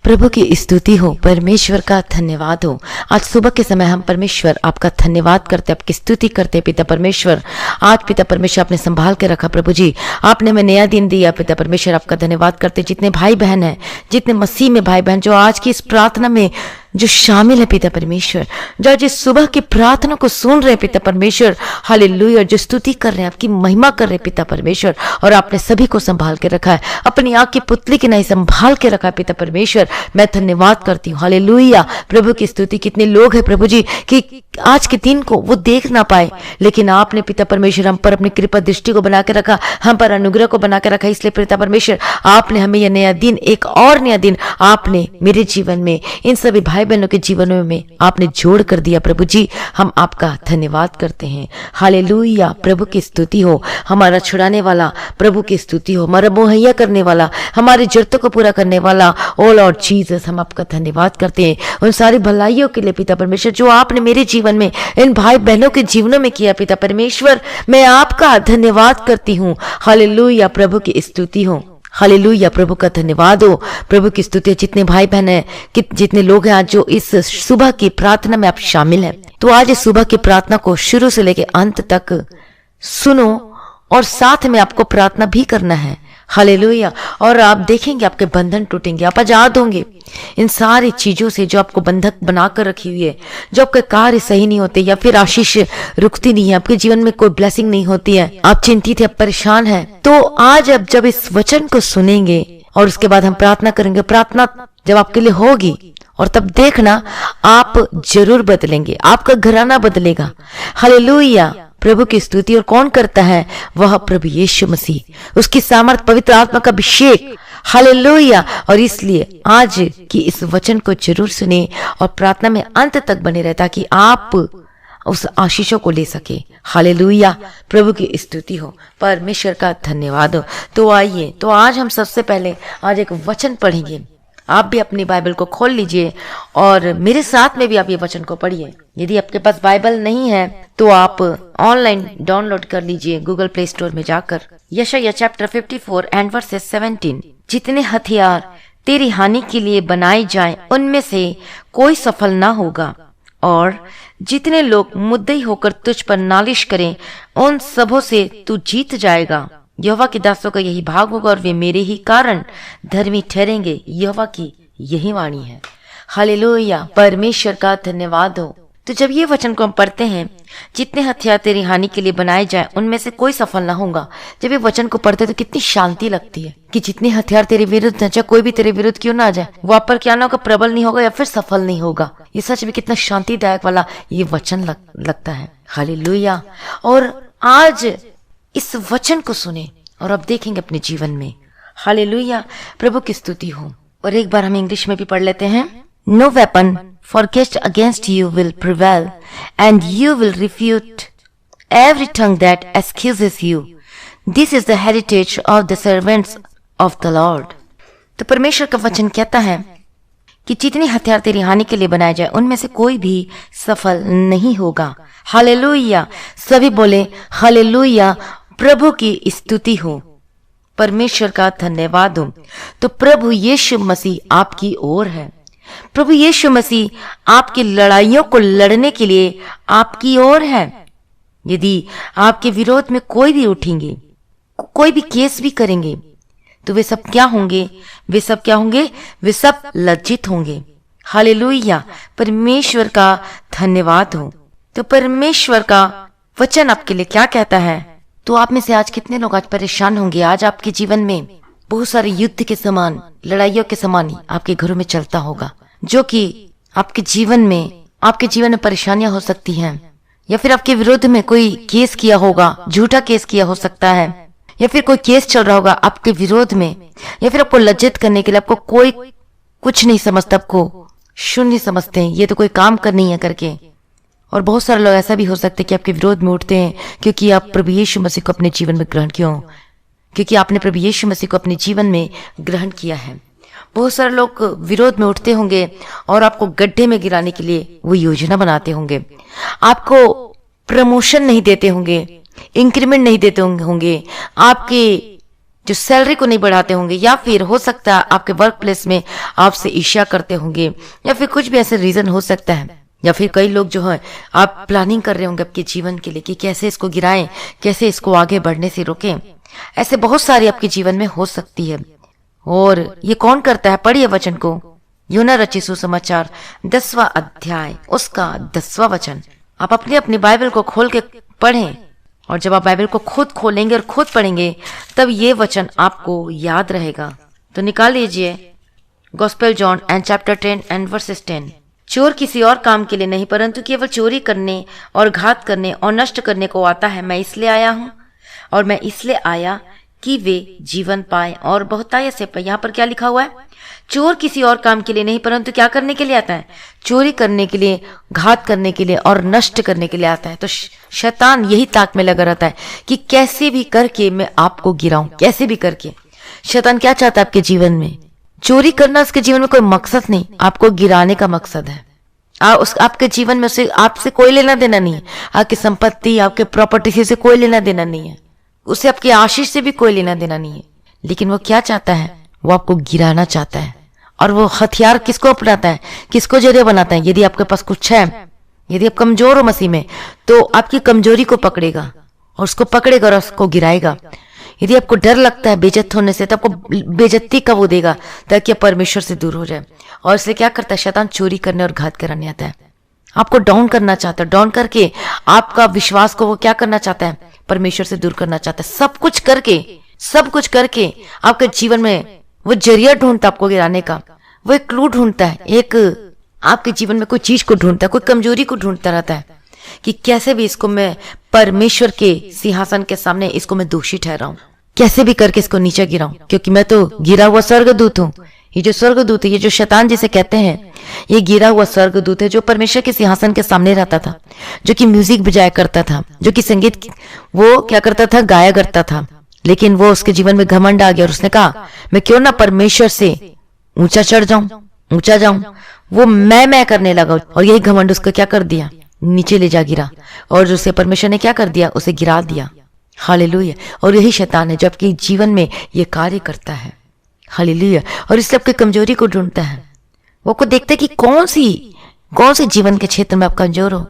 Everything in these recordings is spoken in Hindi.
प्रभु की स्तुति हो, परमेश्वर का धन्यवाद हो। आज सुबह के समय हम परमेश्वर आपका धन्यवाद करते, आपकी स्तुति करते। पिता परमेश्वर, आज पिता परमेश्वर आपने संभाल के रखा। प्रभु जी, आपने हमें नया दिन दिया। पिता परमेश्वर आपका धन्यवाद करते। जितने भाई बहन हैं, जितने मसीह में भाई बहन जो आज की इस प्रार्थना में जो शामिल है पिता परमेश्वर, जो आज इस सुबह की प्रार्थना को सुन रहे हैं पिता परमेश्वर, हालेलुया, जो स्तुति कर रहे हैं, आपकी महिमा कर रहे हैं पिता परमेश्वर, और आपने सभी को संभाल के रखा है, अपनी आंख की पुतली की नहीं संभाल के रखा है पिता परमेश्वर। मैं धन्यवाद करती हूँ। हालेलुया, प्रभु की स्तुति। कितने लोग हैं प्रभु जी कि आज के दिन को वो देख ना पाए, लेकिन आपने पिता परमेश्वर हम पर अपनी कृपा दृष्टि को बना के रखा, हम पर अनुग्रह को बना के रखा। इसलिए पिता परमेश्वर, आपने हमें यह नया दिन, एक और नया दिन आपने मेरे जीवन में, इन सभी भाई बहनों के जीवनों में आपने जोड़ कर दिया। प्रभु जी, हम आपका धन्यवाद करते हैं। हालेलुया, प्रभु की स्तुति हो। हमारा छुड़ाने वाला प्रभु की स्तुति हो। हमारा मुहैया करने वाला, हमारी जरूरतों को पूरा करने वाला, ओ लॉर्ड जीसस, हम आपका धन्यवाद करते हैं उन सारी भलाइयों के लिए पिता परमेश्वर जो आपने मेरे जीवन में, इन भाई बहनों के जीवनों में किया। पिता परमेश्वर, मैं आपका धन्यवाद करती हूँ। हालेलुया, प्रभु की स्तुति हो। हालेलुया, प्रभु का धन्यवाद हो। प्रभु की स्तुति। जितने भाई बहन हैं, जितने लोग हैं आज जो इस सुबह की प्रार्थना में आप शामिल हैं, तो आज इस सुबह की प्रार्थना को शुरू से लेकर अंत तक सुनो, और साथ में आपको प्रार्थना भी करना है। हालेलुया, और आप देखेंगे आपके बंधन टूटेंगे, आप आजाद होंगे इन सारी चीजों से जो आपको बंधक बनाकर रखी हुई है, जो आपके कार्य सही नहीं होते, या फिर आशीष रुकती नहीं है, आपके जीवन में कोई ब्लेसिंग नहीं होती है, आप चिंतित है, परेशान है। तो आज अब जब इस वचन को सुनेंगे और उसके बाद हम प्रार्थना करेंगे, प्रार्थना जब आपके लिए होगी, और तब देखना आप जरूर बदलेंगे, आपका घराना बदलेगा। हालेलुया, प्रभु की स्तुति। और कौन करता है? वह प्रभु यीशु मसीह, उसकी सामर्थ, पवित्र आत्मा का अभिषेक। हालेलुया, और इसलिए आज की इस वचन को जरूर सुने और प्रार्थना में अंत तक बने रहे, ताकि आप उस आशीषों को ले सके। हालेलुया, प्रभु की स्तुति हो, परमेश्वर का धन्यवाद हो। तो आइए, तो आज हम सबसे पहले आज एक वचन पढ़ेंगे। आप भी अपनी बाइबल को खोल लीजिए और मेरे साथ में भी आप ये वचन को पढ़िए। यदि आपके पास बाइबल नहीं है तो आप ऑनलाइन डाउनलोड कर लीजिए गूगल प्ले स्टोर में जाकर। यशायाह चैप्टर 54 एंड वर्सेस 17। जितने हथियार तेरी हानि के लिए बनाए जाएं, उनमें से कोई सफल ना होगा, और जितने लोग मुद्दई होकर तुझ पर नालिश करें, उन सबों से तू जीत जाएगा। यहोवा के दासों का यही भाग होगा, और वे मेरे ही कारण धर्मी ठहरेंगे। यहोवा की यही वाणी है। हालेलुया, परमेश्वर का धन्यवाद हो। तो जब ये वचन को हम पढ़ते हैं, जितने हथियार तेरी हानि के लिए बनाए जाए, उनमें से कोई सफल ना होगा। जब ये वचन को पढ़ते तो कितनी शांति लगती है कि जितने हथियार तेरे विरुद्ध हैं, चाहे कोई भी तेरे विरुद्ध क्यों ना आ जाए, वो आप पर क्या ना होगा, प्रबल नहीं होगा या फिर सफल नहीं होगा। ये सच में कितना शांतिदायक वाला ये वचन लगता है। हालेलुया, और आज इस वचन को सुने और अब देखेंगे अपने जीवन में। हालेलुया, प्रभु की स्तुति हो। और एक बार हम इंग्लिश में भी पढ़ लेते हैं। No weapon forged against you will prevail, and you will refute every tongue that accuses you. This is the heritage of the servants of the Lord. तो परमेश्वर का वचन कहता है कि जितने हथियार तेरी हानि के लिए बनाए जाए, उनमें से कोई भी सफल नहीं होगा। हालेलुया, सभी बोले हालेलुया, प्रभु की स्तुति हो, परमेश्वर का धन्यवाद हो। तो प्रभु यीशु मसीह आपकी ओर है। प्रभु यीशु मसीह आपकी लड़ाइयों को लड़ने के लिए आपकी ओर है। यदि आपके विरोध में कोई भी उठेंगे, कोई भी केस भी करेंगे, तो वे सब क्या होंगे? वे सब क्या होंगे? वे सब लज्जित होंगे। हालेलुया, परमेश्वर का धन्यवाद हो। तो परमेश्वर का वचन आपके लिए क्या कहता है? तो आप में से आज कितने लोग आज परेशान होंगे? आज आपके जीवन में बहुत सारे युद्ध के समान, लड़ाइयों के समान ही आपके घरों में चलता होगा, जो कि आपके जीवन में परेशानियां हो सकती हैं, या फिर आपके विरोध में कोई केस किया होगा, झूठा केस किया हो सकता है, या फिर कोई केस चल रहा होगा आपके विरोध में, या फिर आपको लज्जित करने के लिए आपको कोई कुछ नहीं समझता, आपको शून्य समझते हैं, ये तो कोई काम कर नहीं है करके। और बहुत सारे लोग ऐसा भी हो सकते हैं कि आपके विरोध में उठते हैं क्योंकि आप प्रभु यीशु मसीह को अपने जीवन में ग्रहण किया हो, क्योंकि आपने प्रभु यीशु मसीह को अपने जीवन में ग्रहण किया है। बहुत सारे लोग विरोध में उठते होंगे और आपको गड्ढे में गिराने के लिए वो योजना बनाते होंगे, आपको प्रमोशन नहीं देते होंगे, इंक्रीमेंट नहीं देते होंगे, आपके जो सैलरी को नहीं बढ़ाते होंगे, या फिर हो सकता है आपके वर्क प्लेस में आपसे ईर्ष्या करते होंगे, या फिर कुछ भी ऐसे रीजन हो सकता है। या फिर कई लोग जो है आप प्लानिंग कर रहे होंगे आपके जीवन के लिए कि कैसे इसको गिराएं, कैसे इसको आगे बढ़ने से रोकें। ऐसे बहुत सारी आपके जीवन में हो सकती है। और ये कौन करता है? पढ़िए वचन को, यूना रचित सुसमाचार 10वां अध्याय उसका 10वां वचन। आप अपनी अपनी बाइबल को खोल के पढ़ें, और जब आप बाइबल को खुद खोलेंगे और खुद पढ़ेंगे तब ये वचन आपको याद रहेगा। तो निकाल लीजिए gospel John and chapter 10 and versus 10। चोर किसी और काम के लिए नहीं परंतु केवल चोरी करने और घात करने और नष्ट करने को आता है। मैं इसलिए आया हूँ, और मैं इसलिए आया कि वे जीवन पाए और बहुतायत से पाए। यहाँ पर क्या लिखा हुआ है? चोर किसी और काम के लिए नहीं परंतु क्या करने के लिए आता है? चोरी करने के लिए, घात करने के लिए और नष्ट करने के लिए आता है। तो शैतान यही ताक में लगा रहता है कि कैसे भी करके मैं आपको गिराऊं, कैसे भी करके। शैतान क्या चाहता है आपके जीवन में? चोरी करना उसके जीवन में कोई मकसद नहीं, आपको गिराने का मकसद है। आपके जीवन में उसे आपसे कोई लेना देना नहीं है, आपकी संपत्ति, आपके प्रॉपर्टी से कोई लेना देना नहीं है, उसे आपकी आशीष से भी कोई लेना देना नहीं है। लेकिन वो क्या चाहता है? वो आपको गिराना चाहता है। और वो हथियार किसको अपनाता है, किसको जरिया बनाता है? यदि आपके पास कुछ है, यदि आप कमजोर हो मसीह में, तो आपकी कमजोरी को पकड़ेगा और उसको पकड़ेगा और उसको गिराएगा। यदि आपको डर लगता है बेइज्जत होने से, तो आपको बेइज्जती का वो देगा ताकि आप परमेश्वर से दूर हो जाए। और इसलिए क्या करता है शैतान? चोरी करने और घात कराने आता है, आपको डाउन करना चाहता है। डाउन करके आपका विश्वास को वो क्या करना चाहता है? परमेश्वर से दूर करना चाहता है। सब कुछ करके आपके जीवन में वो जरिया ढूंढता है आपको गिराने का। वो एक क्लू ढूंढता है, एक आपके जीवन में कोई चीज को ढूंढता है, कोई कमजोरी को ढूंढता रहता है कि कैसे भी इसको मैं परमेश्वर के सिंहासन के सामने इसको मैं दोषी ठहराऊं, कैसे भी करके इसको नीचे गिराऊं, क्योंकि मैं तो गिरा हुआ स्वर्गदूत हूं। ये जो स्वर्गदूत है, ये जो शैतान जिसे कहते हैं, ये गिरा हुआ स्वर्गदूत है जो परमेश्वर के सिंहासन के सामने रहता था, जो कि म्यूजिक बजाया करता था, जो कि संगीत वो क्या करता था? गाया करता था। लेकिन वो उसके जीवन में घमंड आ गया और उसने कहा मैं क्यों ना परमेश्वर से ऊंचा चढ़ जाऊं, ऊंचा जाऊं। वो मैं करने लगा और यही घमंड उसको क्या कर दिया? नीचे ले जा गिरा। और उसे परमेश्वर ने क्या कर दिया? उसे गिरा दिया। हालेलुया। और यही शैतान है जो आपके जीवन में ये कार्य करता है। हालेलुया। और इसलिए आपकी कमजोरी को ढूंढता है, वो को देखता है कि कौन सी जीवन के क्षेत्र में आप कमजोर हो।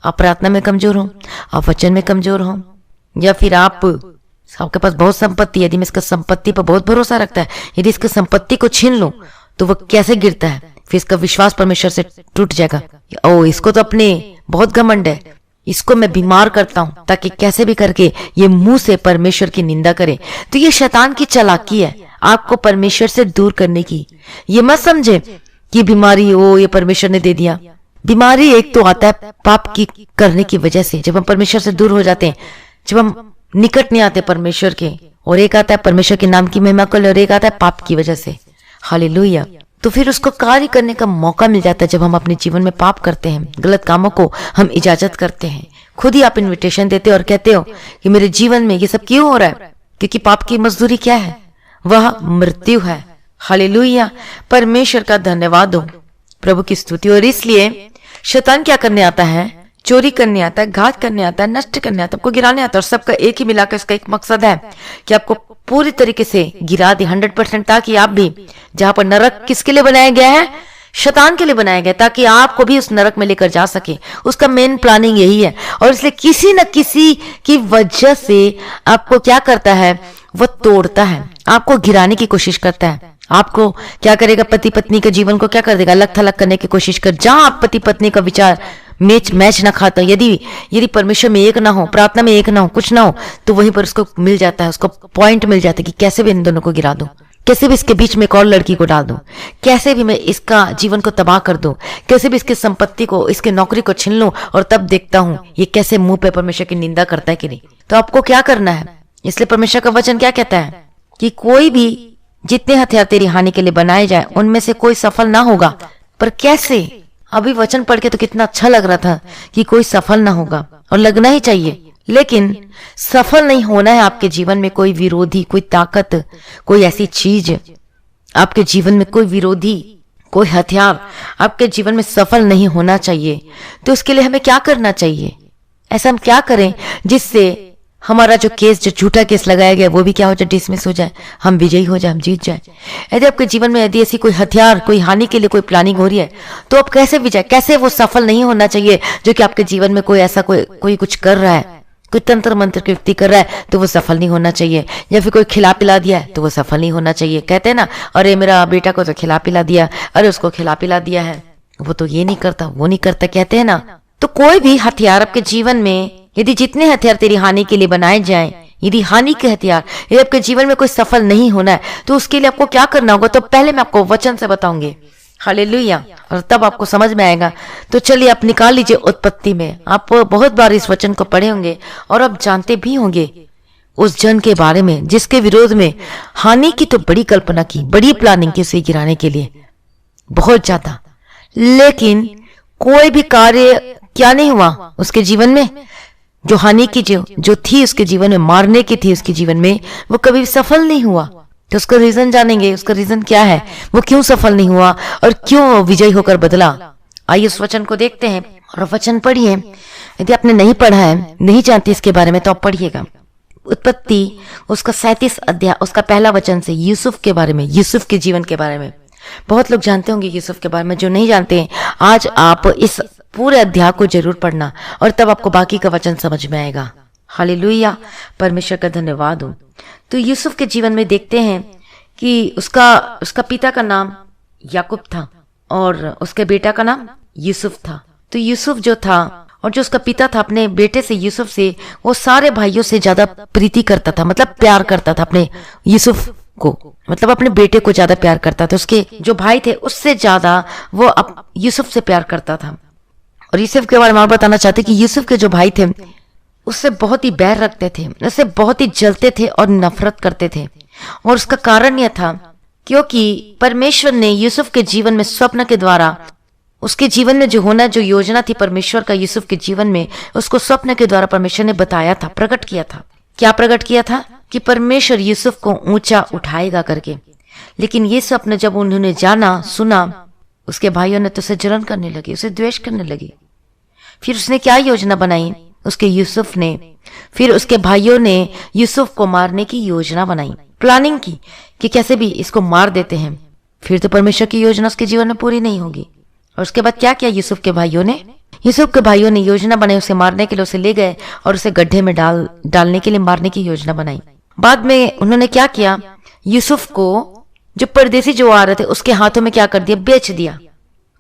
आप प्रार्थना में कमजोर हो, आप वचन में कमजोर हो, या फिर आपके पास बहुत संपत्ति, यदि मैं इसका संपत्ति पर बहुत भरोसा रखता है, यदि इसकी संपत्ति को छीन लूं तो वो कैसे गिरता है? फिर इसका विश्वास परमेश्वर से टूट जाएगा। ओ, इसको तो अपने बहुत घमंड है, इसको मैं बीमार करता हूं ताकि कैसे भी करके ये मुंह से परमेश्वर की निंदा करे। तो ये शैतान की चालाकी है आपको परमेश्वर से दूर करने की। ये मत समझे कि बीमारी ये परमेश्वर ने दे दिया। बीमारी एक तो आता है पाप की करने की वजह से, जब हम परमेश्वर से दूर हो जाते हैं, जब हम निकट नहीं आते परमेश्वर के, और एक आता है परमेश्वर के नाम की महिमा को, और एक आता है पाप की वजह से। हालेलुया। तो फिर उसको कार्य करने का मौका मिल जाता है जब हम अपने जीवन में पाप करते हैं, गलत कामों को हम इजाजत करते हैं। खुद ही आप इन्विटेशन देते हो और कहते हो कि मेरे जीवन में ये सब क्यों हो रहा है? क्योंकि पाप की मजदूरी क्या है? वह मृत्यु है। हालेलुया। परमेश्वर का धन्यवाद हो, प्रभु की स्तुति। और इसलिए शैतान क्या करने आता है? चोरी करने आता है, घात करने आता है, नष्ट करने आता है, आपको गिराने आता है। और सबका एक ही मिलाकर इसका एक मकसद है कि आपको पूरी तरीके से गिरा दे 100%, ताकि आप भी, जहां पर नरक किसके लिए बनाया गया है? शैतान के लिए बनाया गया, ताकि आपको भी उस नरक में लेकर जा सके। उसका मेन प्लानिंग यही है। और इसलिए किसी न किसी की वजह से आपको क्या करता है? वो तोड़ता है, आपको गिराने की कोशिश करता है। आपको क्या करेगा? पति पत्नी के जीवन को क्या कर देगा? अलग थलग करने की कोशिश कर। जहां आप पति पत्नी का विचार मैच ना खाता, यदि परमेश्वर में एक ना हो, प्रार्थना में एक ना हो, कुछ ना हो, तो वहीं पर उसको मिल जाता है, उसको पॉइंट मिल जाता है कि कैसे भी इन दोनों को गिरा दूं, कैसे भी इसके बीच में एक और लड़की को डाल दूं, कैसे भी मैं इसका जीवन को तबाह कर दूं, कैसे भी इसकी संपत्ति को, इसकी नौकरी को छीन लूं, और तब देखता हूं ये कैसे मुंह पे परमेश्वर की निंदा करता है कि नहीं। तो आपको क्या करना है? इसलिए परमेश्वर का वचन क्या कहता है कि कोई भी, जितने हथियार तेरी हानि के लिए बनाए जाए, उनमें से कोई सफल ना होगा। पर कैसे? अभी वचन पढ़ के तो कितना अच्छा लग रहा था कि कोई सफल ना होगा, और लगना ही चाहिए। लेकिन सफल नहीं होना है आपके जीवन में कोई विरोधी, कोई ताकत, कोई ऐसी चीज आपके जीवन में, कोई विरोधी, कोई हथियार आपके जीवन में सफल नहीं होना चाहिए। तो उसके लिए हमें क्या करना चाहिए? ऐसा हम क्या करें जिससे हमारा जो केस, जो झूठा केस लगाया गया, वो भी क्या हो जाए, डिसमिस हो जाए, हम विजयी हो जाए, हम जीत जाए। यदि आपके जीवन में यदि ऐसी कोई हथियार, कोई हानि के लिए कोई प्लानिंग हो रही है, तो आप कैसे विजय, कैसे वो सफल नहीं होना चाहिए। जो कि आपके जीवन में कोई ऐसा कोई कुछ कर रहा है, कोई तंत्र मंत्र की युक्ति कर रहा है, तो वो सफल नहीं होना चाहिए। या फिर कोई खिला पिला दिया है, तो वो सफल नहीं होना चाहिए। कहते हैं ना, अरे मेरा बेटा को तो खिला पिला दिया, अरे उसको खिला पिला दिया है, वो तो ये नहीं करता, वो नहीं करता, कहते हैं ना। तो कोई भी हथियार आपके जीवन में, यदि जितने हथियार तेरी हानि के लिए बनाए जाएं, यदि हानि के हथियार, यदि आपके जीवन में कोई सफल नहीं होना है, तो उसके लिए आपको क्या करना होगा, तो पहले मैं आपको वचन से बताऊंगी। हालेलुया। और तब आपको समझ में आएगा। तो चलिए आप निकाल लीजिए उत्पत्ति में। आप बहुत बार इस वचन को पढ़े होंगे और आप जानते भी होंगे उस जन के बारे में जिसके विरोध में हानि की तो बड़ी कल्पना की, बड़ी प्लानिंग की उसे गिराने के लिए, बहुत ज्यादा। लेकिन कोई भी कार्य क्या नहीं हुआ उसके जीवन में। जो हानि की जो थी उसके जीवन में, मारने की थी उसके जीवन में, वो कभी सफल नहीं हुआ। तो उसका रीजन जानेंगे, उसका रीजन क्या है, वो क्यों सफल नहीं हुआ और क्यों विजयी होकर बदला। आइए उस वचन को देखते हैं और वचन पढ़िए। यदि आपने नहीं पढ़ा है, नहीं जानते इसके बारे में, तो आप पढ़िएगा। उत्पत्ति उसका 37 अध्याय, उसका पहला वचन से यूसुफ के बारे में, यूसुफ के जीवन के बारे में। बहुत लोग जानते होंगे यूसुफ के बारे में, जो नहीं जानते आज आप इस पूरे अध्याय को जरूर पढ़ना और तब आपको बाकी का वचन समझ में आएगा। हालेलुया, परमेश्वर का धन्यवाद हो। तो यूसुफ के जीवन में देखते हैं कि उसका पिता का नाम याकूब था और उसके बेटा का नाम यूसुफ था। तो यूसुफ जो था और जो उसका पिता था, अपने बेटे से, यूसुफ से, वो सारे भाइयों से ज्यादा प्रीति करता था, मतलब प्यार करता था अपने यूसुफ को, मतलब अपने बेटे को ज्यादा प्यार करता था। उसके जो भाई थे उससे ज्यादा वो यूसुफ से प्यार करता था। और यूसुफ के बारे में और बताना चाहते कि यूसुफ के जो भाई थे उससे बहुत ही बैर रखते थे, उससे बहुत ही जलते थे और नफरत करते थे। और उसका कारण यह था क्योंकि परमेश्वर ने यूसुफ के जीवन में स्वप्न के द्वारा, उसके जीवन में जो होना, जो योजना थी परमेश्वर का यूसुफ के जीवन में, उसको स्वप्न के द्वारा परमेश्वर ने बताया था, प्रकट किया था। क्या प्रकट किया था? कि परमेश्वर यूसुफ को ऊंचा उठाएगा करके। लेकिन ये स्वप्न जब उन्होंने जाना, सुना, उसके भाइयों ने तो उसे जलन करने लगे, उसे द्वेष करने लगे। फिर उसने क्या योजना बनाई, उसके यूसुफ ने, फिर उसके भाइयों ने यूसुफ को मारने की योजना बनाई, प्लानिंग की कि कैसे भी इसको मार देते हैं। फिर तो परमेश्वर की योजना उसके जीवन में पूरी नहीं होगी। और उसके बाद क्या किया यूसुफ के भाइयों ने? यूसुफ के भाइयों ने योजना बनाई, उसे मारने के लिए उसे ले गए और उसे गड्ढे में डालने के लिए मारने की योजना बनाई। बाद में उन्होंने क्या किया, यूसुफ को जो परदेसी जो आ रहे थे उसके हाथों में क्या कर दिया, बेच दिया।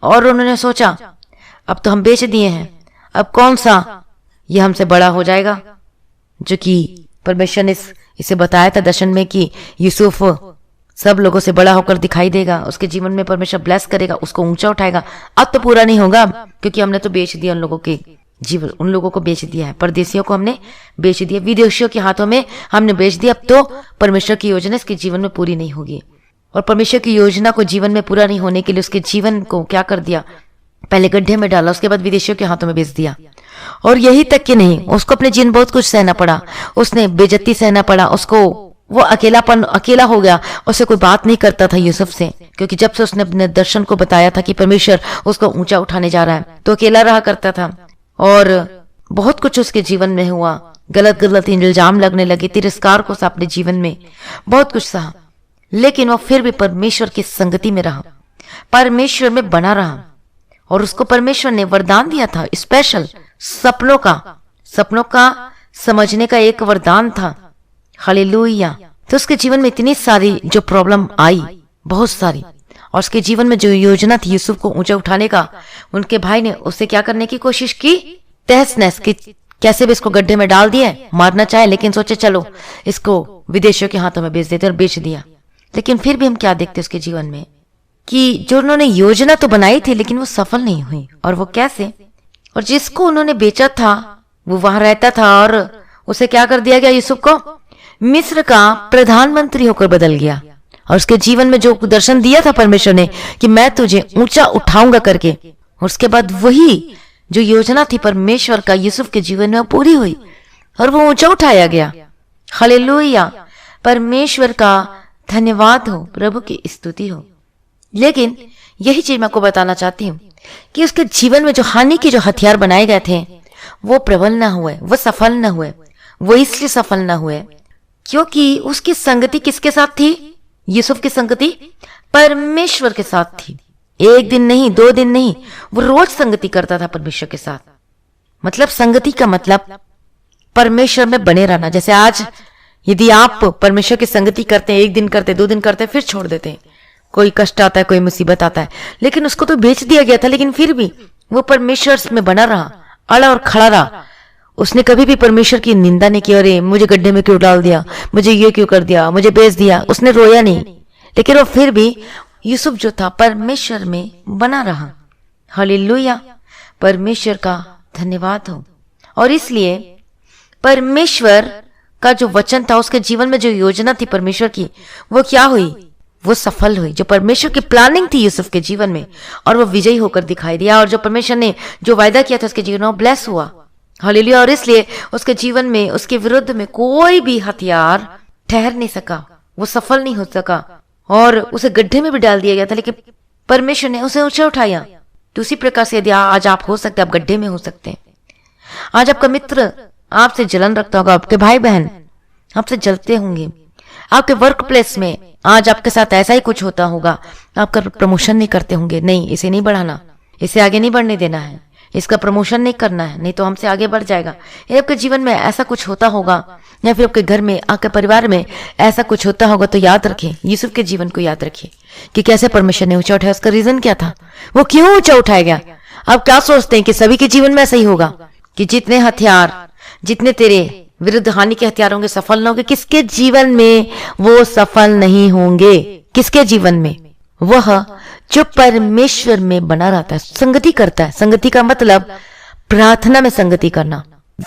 और उन्होंने सोचा अब तो हम बेच दिए हैं, अब कौन सा ये हमसे बड़ा हो जाएगा। जो कि परमेश्वर ने इसे बताया था दर्शन में कि यूसुफ सब लोगों से बड़ा होकर दिखाई देगा, उसके जीवन में परमेश्वर ब्लेस करेगा, उसको ऊंचा उठाएगा। अब तो पूरा नहीं होगा क्योंकि हमने तो बेच दिया उन लोगों के जीवन, उन लोगों को बेच दिया है, परदेशियों को हमने बेच दिया, विदेशियों के हाथों में हमने बेच दिया। अब तो परमेश्वर की योजना इसके जीवन में पूरी नहीं होगी। और परमेश्वर की योजना को जीवन में पूरा नहीं होने के लिए उसके जीवन को क्या कर दिया, पहले गड्ढे में डाला, उसके बाद विदेशियों के हाथों में बेच दिया। और यही तक कि नहीं, उसको अपने जीवन बहुत कुछ सहना पड़ा, उसने बेइज्जती सहना पड़ा, उसको वो अकेला हो गया। उससे कोई बात नहीं करता था यूसुफ से, क्योंकि जब से उसने अपने दर्शन को बताया था कि परमेश्वर उसको ऊंचा उठाने जा रहा है, तो अकेला रहा करता था। और बहुत कुछ उसके जीवन में हुआ, गलत गलत इल्जाम लगने लगे, तिरस्कार को अपने जीवन में बहुत कुछ सहा। लेकिन वो फिर भी परमेश्वर की संगति में रहा, परमेश्वर में बना रहा। और उसको परमेश्वर ने वरदान दिया था, स्पेशल सपनों का समझने का एक वरदान था। हालेलुया। तो उसके जीवन में इतनी सारी जो प्रॉब्लम आई, बहुत सारी, और उसके जीवन में जो योजना थी यूसुफ को ऊंचा उठाने का, उनके भाई ने उसे क्या करने की कोशिश की, तहस नहस की, कैसे भी इसको गड्ढे में डाल दिए, मारना चाहे, लेकिन सोचे चलो इसको विदेशियों के हाथों में बेच देते, और बेच दिया। लेकिन फिर भी हम क्या देखते उसके जीवन में कि जो उन्होंने योजना तो बनाई थी लेकिन वो सफल नहीं हुई। और वो कैसे? और जिसको उन्होंने बेचा था वो वहां रहता था और उसे क्या कर दिया गया, यूसुफ को मिस्र का प्रधानमंत्री होकर बदल गया। और उसके जीवन में जो दर्शन दिया था परमेश्वर ने कि मैं तुझे ऊंचा उठाऊंगा करके, और उसके बाद वही जो योजना थी परमेश्वर का यूसुफ के जीवन में पूरी हुई और वो ऊंचा उठाया गया। हालेलुया, परमेश्वर का धन्यवाद हो, प्रभु की स्तुति हो। लेकिन यही चीज मैं आपको बताना चाहती हूँ कि उसके जीवन में जो हानि के जो हथियार बनाए गए थे वो प्रबल न हुए, वो सफल न हुए, वो इसलिए सफल ना हुए क्योंकि उसकी संगति किसके साथ थी? यूसुफ की संगति परमेश्वर के साथ थी। एक दिन नहीं, 2 दिन नहीं, वो रोज संगति करता था परमेश्वर के साथ। मतलब संगति का मतलब परमेश्वर में बने रहना। जैसे आज यदि आप परमेश्वर की संगति करते हैं, 1 दिन करते, 2 दिन करते, फिर छोड़ देते हैं, कोई कष्ट आता है, कोई मुसीबत आता है, लेकिन उसको तो बेच दिया गया था, लेकिन फिर भी वो परमेश्वर में बना रहा, अड़ा और खड़ा रहा। उसने कभी भी परमेश्वर की निंदा नहीं की, अरे मुझे गड्ढे में क्यों डाल दिया, मुझे ये क्यों कर दिया, मुझे बेच दिया। उसने रोया नहीं, लेकिन वो फिर भी यूसुफ जो था परमेश्वर में बना रहा। हालेलुया, परमेश्वर का धन्यवाद हो। और इसलिए परमेश्वर का जो वचन था, उसके जीवन में जो योजना थी परमेश्वर की, वो क्या हुई? वो सफल हुई। जो परमेश्वर की प्लानिंग थी यूसुफ के जीवन में, और वो विजयी होकर दिखाई दिया। और जो परमेश्वर ने जो वायदा किया था उसके जीवन में, वो ब्लेस हुआ। हालेलुया। और इसलिए उसके जीवन में, उसके विरुद्ध में कोई भी हथियार ठहर नहीं सका, वो सफल नहीं हो सका। और उसे गड्ढे में भी डाल दिया गया था, लेकिन परमेश्वर ने उसे ऊंचा उठाया। तो उसी प्रकार से यदि आज आप हो सकते, आप गड्ढे में हो सकते हैं। आज आपका मित्र आपसे जलन रखता होगा, आपके भाई बहन आपसे जलते होंगे, आपके वर्क प्लेस में आज आपके साथ ऐसा ही कुछ होता होगा, आपका प्रमोशन नहीं करते होंगे, नहीं इसे नहीं बढ़ाना, इसे आगे नहीं बढ़ने देना है, इसका प्रमोशन नहीं करना है, नहीं तो हमसे आगे बढ़ जाएगा। ये आपके जीवन में ऐसा कुछ होता होगा, या फिर आपके घर में, आपके परिवार में ऐसा कुछ होता होगा, तो याद रखें, यूसुफ के जीवन को याद रखिए कि कैसे परमेश्वर ने ऊंचा उठाया। उसका रीजन क्या था, वो क्यों ऊंचा उठाया गया। आप क्या सोचते हैं कि सभी के जीवन में ऐसा ही होगा कि जितने हथियार, जितने तेरे विरुद्ध हानि के हथियार होंगे, सफल न होंगे? किसके जीवन में वो सफल नहीं होंगे? किसके जीवन में? वह जो परमेश्वर में बना रहता है, संगति करता है। संगति का मतलब प्रार्थना में संगति करना,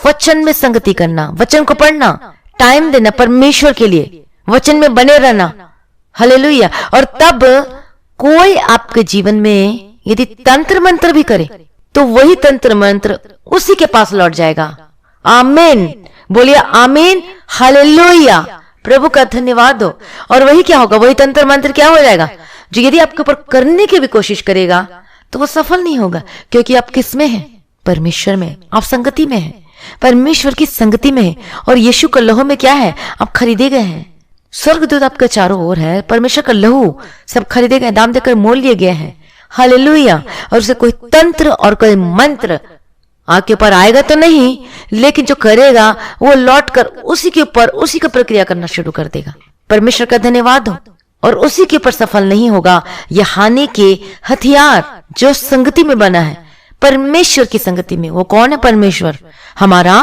वचन में संगति करना, वचन को पढ़ना, टाइम देना परमेश्वर के लिए, वचन में बने रहना। हालेलुया। और तब कोई आपके जीवन में यदि तंत्र मंत्र भी करे, तो वही तंत्र मंत्र उसी के पास लौट जाएगा। आमीन, बोलिए आमीन, हालेलुया। प्रभु का धन्यवाद हो। और वही क्या होगा, वही तंत्र मंत्र क्या हो जाएगा, जो यदि आपके ऊपर करने की भी कोशिश करेगा तो वो सफल नहीं होगा। क्योंकि आप किस में हैं? परमेश्वर में। आप संगति में हैं, परमेश्वर की संगति में है। और यीशु का लहू में क्या है, आप खरीदे गए हैं। स्वर्गदूत आपके चारों ओर है, परमेश्वर का लहू सब खरीदे गए, दाम देकर मोल लिए गए हैं। हालेलुया। और उसे कोई तंत्र और कोई मंत्र आपके ऊपर आएगा तो नहीं, लेकिन जो करेगा वो लौट कर उसी के ऊपर उसी का प्रक्रिया करना शुरू कर देगा। परमेश्वर का धन्यवाद हो। और उसी के ऊपर सफल नहीं होगा। यह हानि के हथियार जो संगति में बना है, परमेश्वर की संगति में। वो कौन है? परमेश्वर, हमारा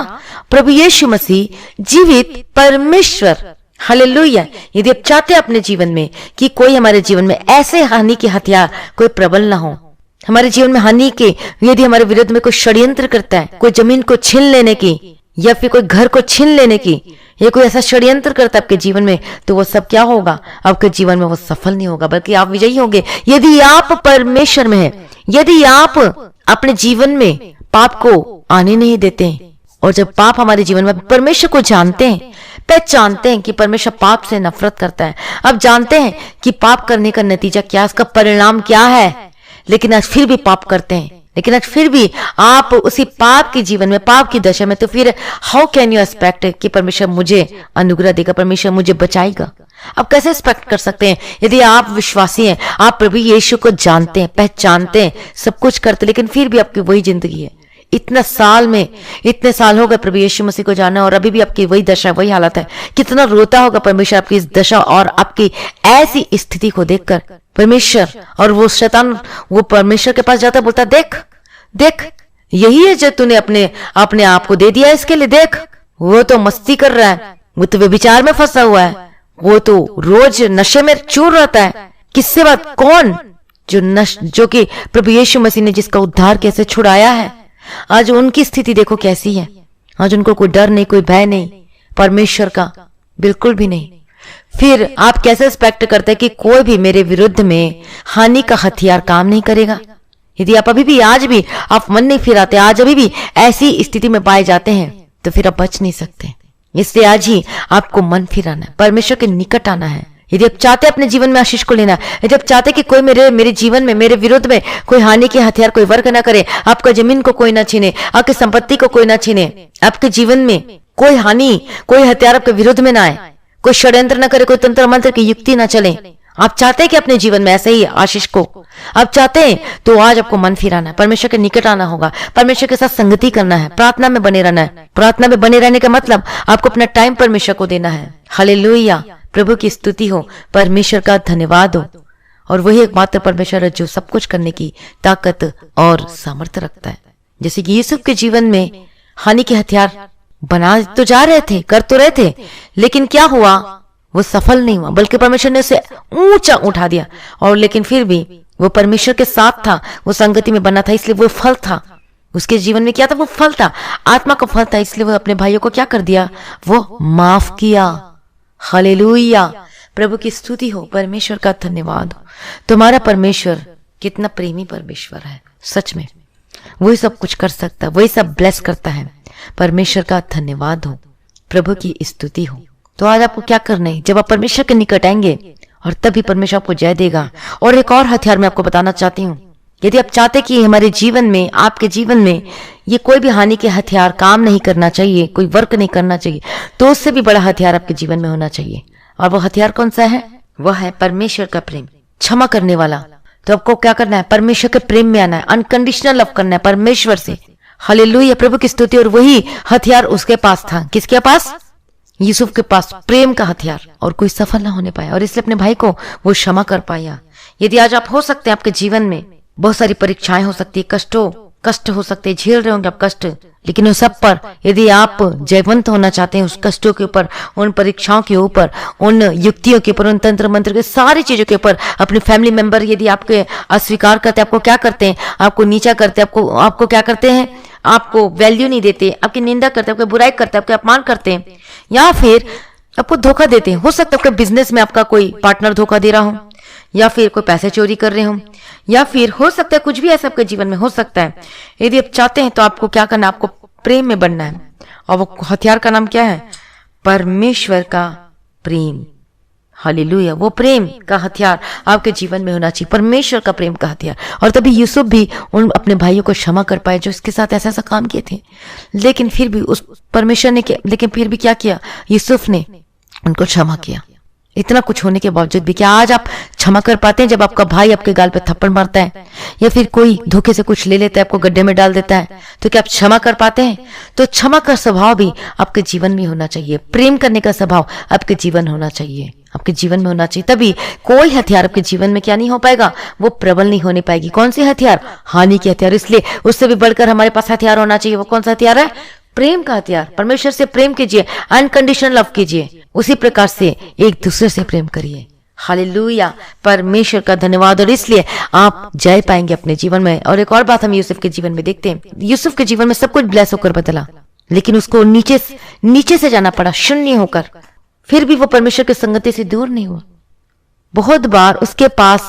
प्रभु यीशु मसीह, जीवित परमेश्वर। हालेलुया। यदि आप चाहते हैं अपने जीवन में कि कोई हमारे जीवन में ऐसे हानि के हथियार कोई प्रबल ना हो, हमारे जीवन में हानि के, यदि हमारे विरुद्ध में कोई षड्यंत्र करता है, कोई जमीन को छीन लेने की, या फिर कोई घर को छीन लेने की, या कोई ऐसा षड्यंत्र करता है आपके जीवन में, तो वो सब क्या होगा, आपके जीवन में वो सफल नहीं होगा, बल्कि आप विजयी होंगे। यदि आप परमेश्वर में हैं, यदि आप अपने जीवन में पाप को आने नहीं देते हैं, और जब पाप हमारे जीवन में, परमेश्वर को जानते हैं, पहचानते हैं कि परमेश्वर पाप से नफरत करता है, अब जानते हैं कि पाप करने का नतीजा क्या, उसका परिणाम क्या है, लेकिन आज फिर भी पाप करते हैं, लेकिन आज फिर भी आप उसी पाप के जीवन में, पाप की दशा में, तो फिर हाउ कैन यू एक्सपेक्ट कि परमेश्वर मुझे अनुग्रह देगा, परमेश्वर मुझे बचाएगा? आप कैसे एक्सपेक्ट कर सकते हैं? यदि आप विश्वासी हैं, आप प्रभु यीशु को जानते हैं, पहचानते हैं, सब कुछ करते, लेकिन फिर भी आपकी वही जिंदगी है। इतना साल में, इतने साल हो गए प्रभु यीशु मसीह को जाना, और अभी भी आपकी वही दशा, वही हालत है। कितना रोता होगा परमेश्वर आपकी इस दशा और आपकी ऐसी स्थिति को देखकर। परमेश्वर और वो शैतान, वो परमेश्वर के पास जाता, बोलता, देख देख, यही है जो तूने अपने आप को दे दिया इसके लिए, देख वो तो मस्ती कर रहा है, वो तो व्यभिचार में फंसा हुआ है, वो तो रोज नशे में चूर रहता है। किससे बात? कौन? जो कि प्रभु यीशु मसीह ने जिसका उद्धार कैसे छुड़ाया है। आज उनकी स्थिति देखो कैसी है। आज उनको कोई डर नहीं, कोई भय नहीं परमेश्वर का, बिल्कुल भी नहीं। फिर आप कैसे एक्सपेक्ट करते हैं कि कोई भी मेरे विरुद्ध में हानि का हथियार काम नहीं करेगा? यदि आप अभी भी, आज भी आप मन नहीं फिराते, आज अभी भी ऐसी स्थिति में पाए जाते हैं, तो फिर आप बच नहीं सकते। इसलिए आज ही आपको मन फिराना है, परमेश्वर के निकट आना है, यदि आप चाहते अपने जीवन में आशीष को लेना, यदि आप चाहते कि कोई मेरे जीवन में, मेरे विरुद्ध में कोई हानि के हथियार कोई वर्क ना करे, आपका जमीन को कोई ना छीने, आपकी संपत्ति को कोई ना छीने, आपके जीवन में कोई हानि, कोई हथियार आपके विरुद्ध में ना आए, कोई षड्यंत्र ना करे, कोई तंत्र मंत्र की युक्ति ना चले, आप चाहते हैं कि अपने जीवन में ऐसे ही आशीष को आप चाहते हैं, तो आज आपको मन फिराना है, परमेश्वर के निकट आना होगा, परमेश्वर के साथ संगति करना है, प्रार्थना में बने रहना है। प्रार्थना में बने रहने का मतलब आपको अपना टाइम परमेश्वर को देना है। हालेलुया, प्रभु की स्तुति हो, परमेश्वर का धन्यवाद हो। और वही एकमात्र परमेश्वर है जो सब कुछ करने की ताकत और सामर्थ्य रखता है। जैसे कि यूसुफ के जीवन में हानि के हथियार बना तो जा रहे थे, कर तो रहे थे, लेकिन क्या हुआ, वो सफल नहीं हुआ, बल्कि परमेश्वर ने उसे ऊंचा उठा दिया। और लेकिन फिर भी वो परमेश्वर के साथ था, वो संगति में बना था, इसलिए वो फल था उसके जीवन में। क्या था? वो फल था, आत्मा का फल था। इसलिए वो अपने भाइयों को क्या कर दिया? वो माफ किया। हालेलुया, प्रभु की स्तुति हो, परमेश्वर का धन्यवाद हो। तुम्हारा परमेश्वर कितना प्रेमी परमेश्वर है, सच में वही सब कुछ कर सकता है, वही सब ब्लेस करता है। परमेश्वर का धन्यवाद हो, प्रभु की स्तुति हो। तो आज आपको क्या करना है? जब आप परमेश्वर के निकट आएंगे और तभी परमेश्वर आपको जय देगा। और एक और हथियार मैं आपको बताना चाहती हूँ, यदि आप चाहते कि हमारे जीवन में, आपके जीवन में ये कोई भी हानि के हथियार काम नहीं करना चाहिए, कोई वर्क नहीं करना चाहिए, तो उससे भी बड़ा हथियार आपके जीवन में होना चाहिए। और वो हथियार कौन सा है? वह है परमेश्वर का प्रेम, क्षमा करने वाला। तो आपको क्या करना है? परमेश्वर के प्रेम में आना है, अनकंडीशनल लव करना है परमेश्वर से। हालेलुया, प्रभु की स्तुति। और वही हथियार उसके पास था। किसके पास? यूसुफ के पास, प्रेम का हथियार। और कोई सफल ना होने पाया, और इसलिए अपने भाई को वो क्षमा कर पाया। यदि आज आप हो सकते हैं, आपके जीवन में बहुत सारी परीक्षाएं हो सकती है, कष्ट हो सकते हैं, झेल रहे होंगे आप कष्ट, लेकिन उस सब पर यदि आप जयवंत होना चाहते हैं, उस कष्टों के ऊपर, उन परीक्षाओं के ऊपर, उन युक्तियों के ऊपर, उन तंत्र मंत्र के सारी चीजों के ऊपर, अपने फैमिली मेंबर यदि आपके अस्वीकार करते हैं, आपको क्या करते हैं? आपको नीचा करते हैं, आपको क्या करते हैं? आपको वैल्यू नहीं देते, आपकी निंदा करते हैं, आपकी बुराई करते हैं, आपके अपमान करते हैं, या फिर आपको धोखा देते हैं। हो सकता है आपके बिजनेस में आपका कोई पार्टनर धोखा दे रहा हो, या फिर कोई पैसे चोरी कर रहे हो, या फिर हो सकता है कुछ भी ऐसा आपके जीवन में हो सकता है। यदि आप चाहते हैं तो आपको क्या करना है? आपको प्रेम में बनना है। और वो हथियार का नाम क्या है? परमेश्वर का प्रेम। हालेलुया, वो प्रेम का हथियार आपके जीवन में होना चाहिए, परमेश्वर का प्रेम का हथियार। और तभी यूसुफ भी उन अपने भाइयों को क्षमा कर पाए जो इसके साथ ऐसा काम किए थे। लेकिन फिर भी उस परमेश्वर ने लेकिन फिर भी क्या किया? यूसुफ ने उनको क्षमा किया। इतना कुछ होने के बावजूद भी क्या आज आप क्षमा कर पाते हैं? जब आपका भाई आपके गाल पे थप्पड़ मारता है, या फिर कोई धोखे से कुछ ले लेता है, आपको गड्ढे में डाल देता है, तो क्या आप क्षमा कर पाते हैं? तो क्षमा का स्वभाव भी आपके जीवन में होना चाहिए, प्रेम करने का स्वभाव आपके जीवन होना चाहिए, आपके जीवन में होना चाहिए। तभी कोई हथियार आपके जीवन में क्या नहीं हो पाएगा? वो प्रबल नहीं होने पाएगी। कौन सी हथियार? हानि के हथियार। इसलिए उससे भी बढ़कर हमारे पास हथियार होना चाहिए। वो कौन सा हथियार है? प्रेम का हथियार। परमेश्वर से प्रेम कीजिए, अनकंडीशनल लव कीजिए, उसी प्रकार से एक दूसरे से प्रेम करिए। हालेलुया, परमेश्वर का धन्यवाद। और इसलिए आप जय पाएंगे अपने जीवन में। और एक और बात हम यूसुफ के जीवन में देखते हैं, यूसुफ के जीवन में सब कुछ ब्लेस होकर बदला, लेकिन उसको नीचे से जाना पड़ा, शून्य होकर। फिर भी वो परमेश्वर की संगति से दूर नहीं हुआ। बहुत बार उसके पास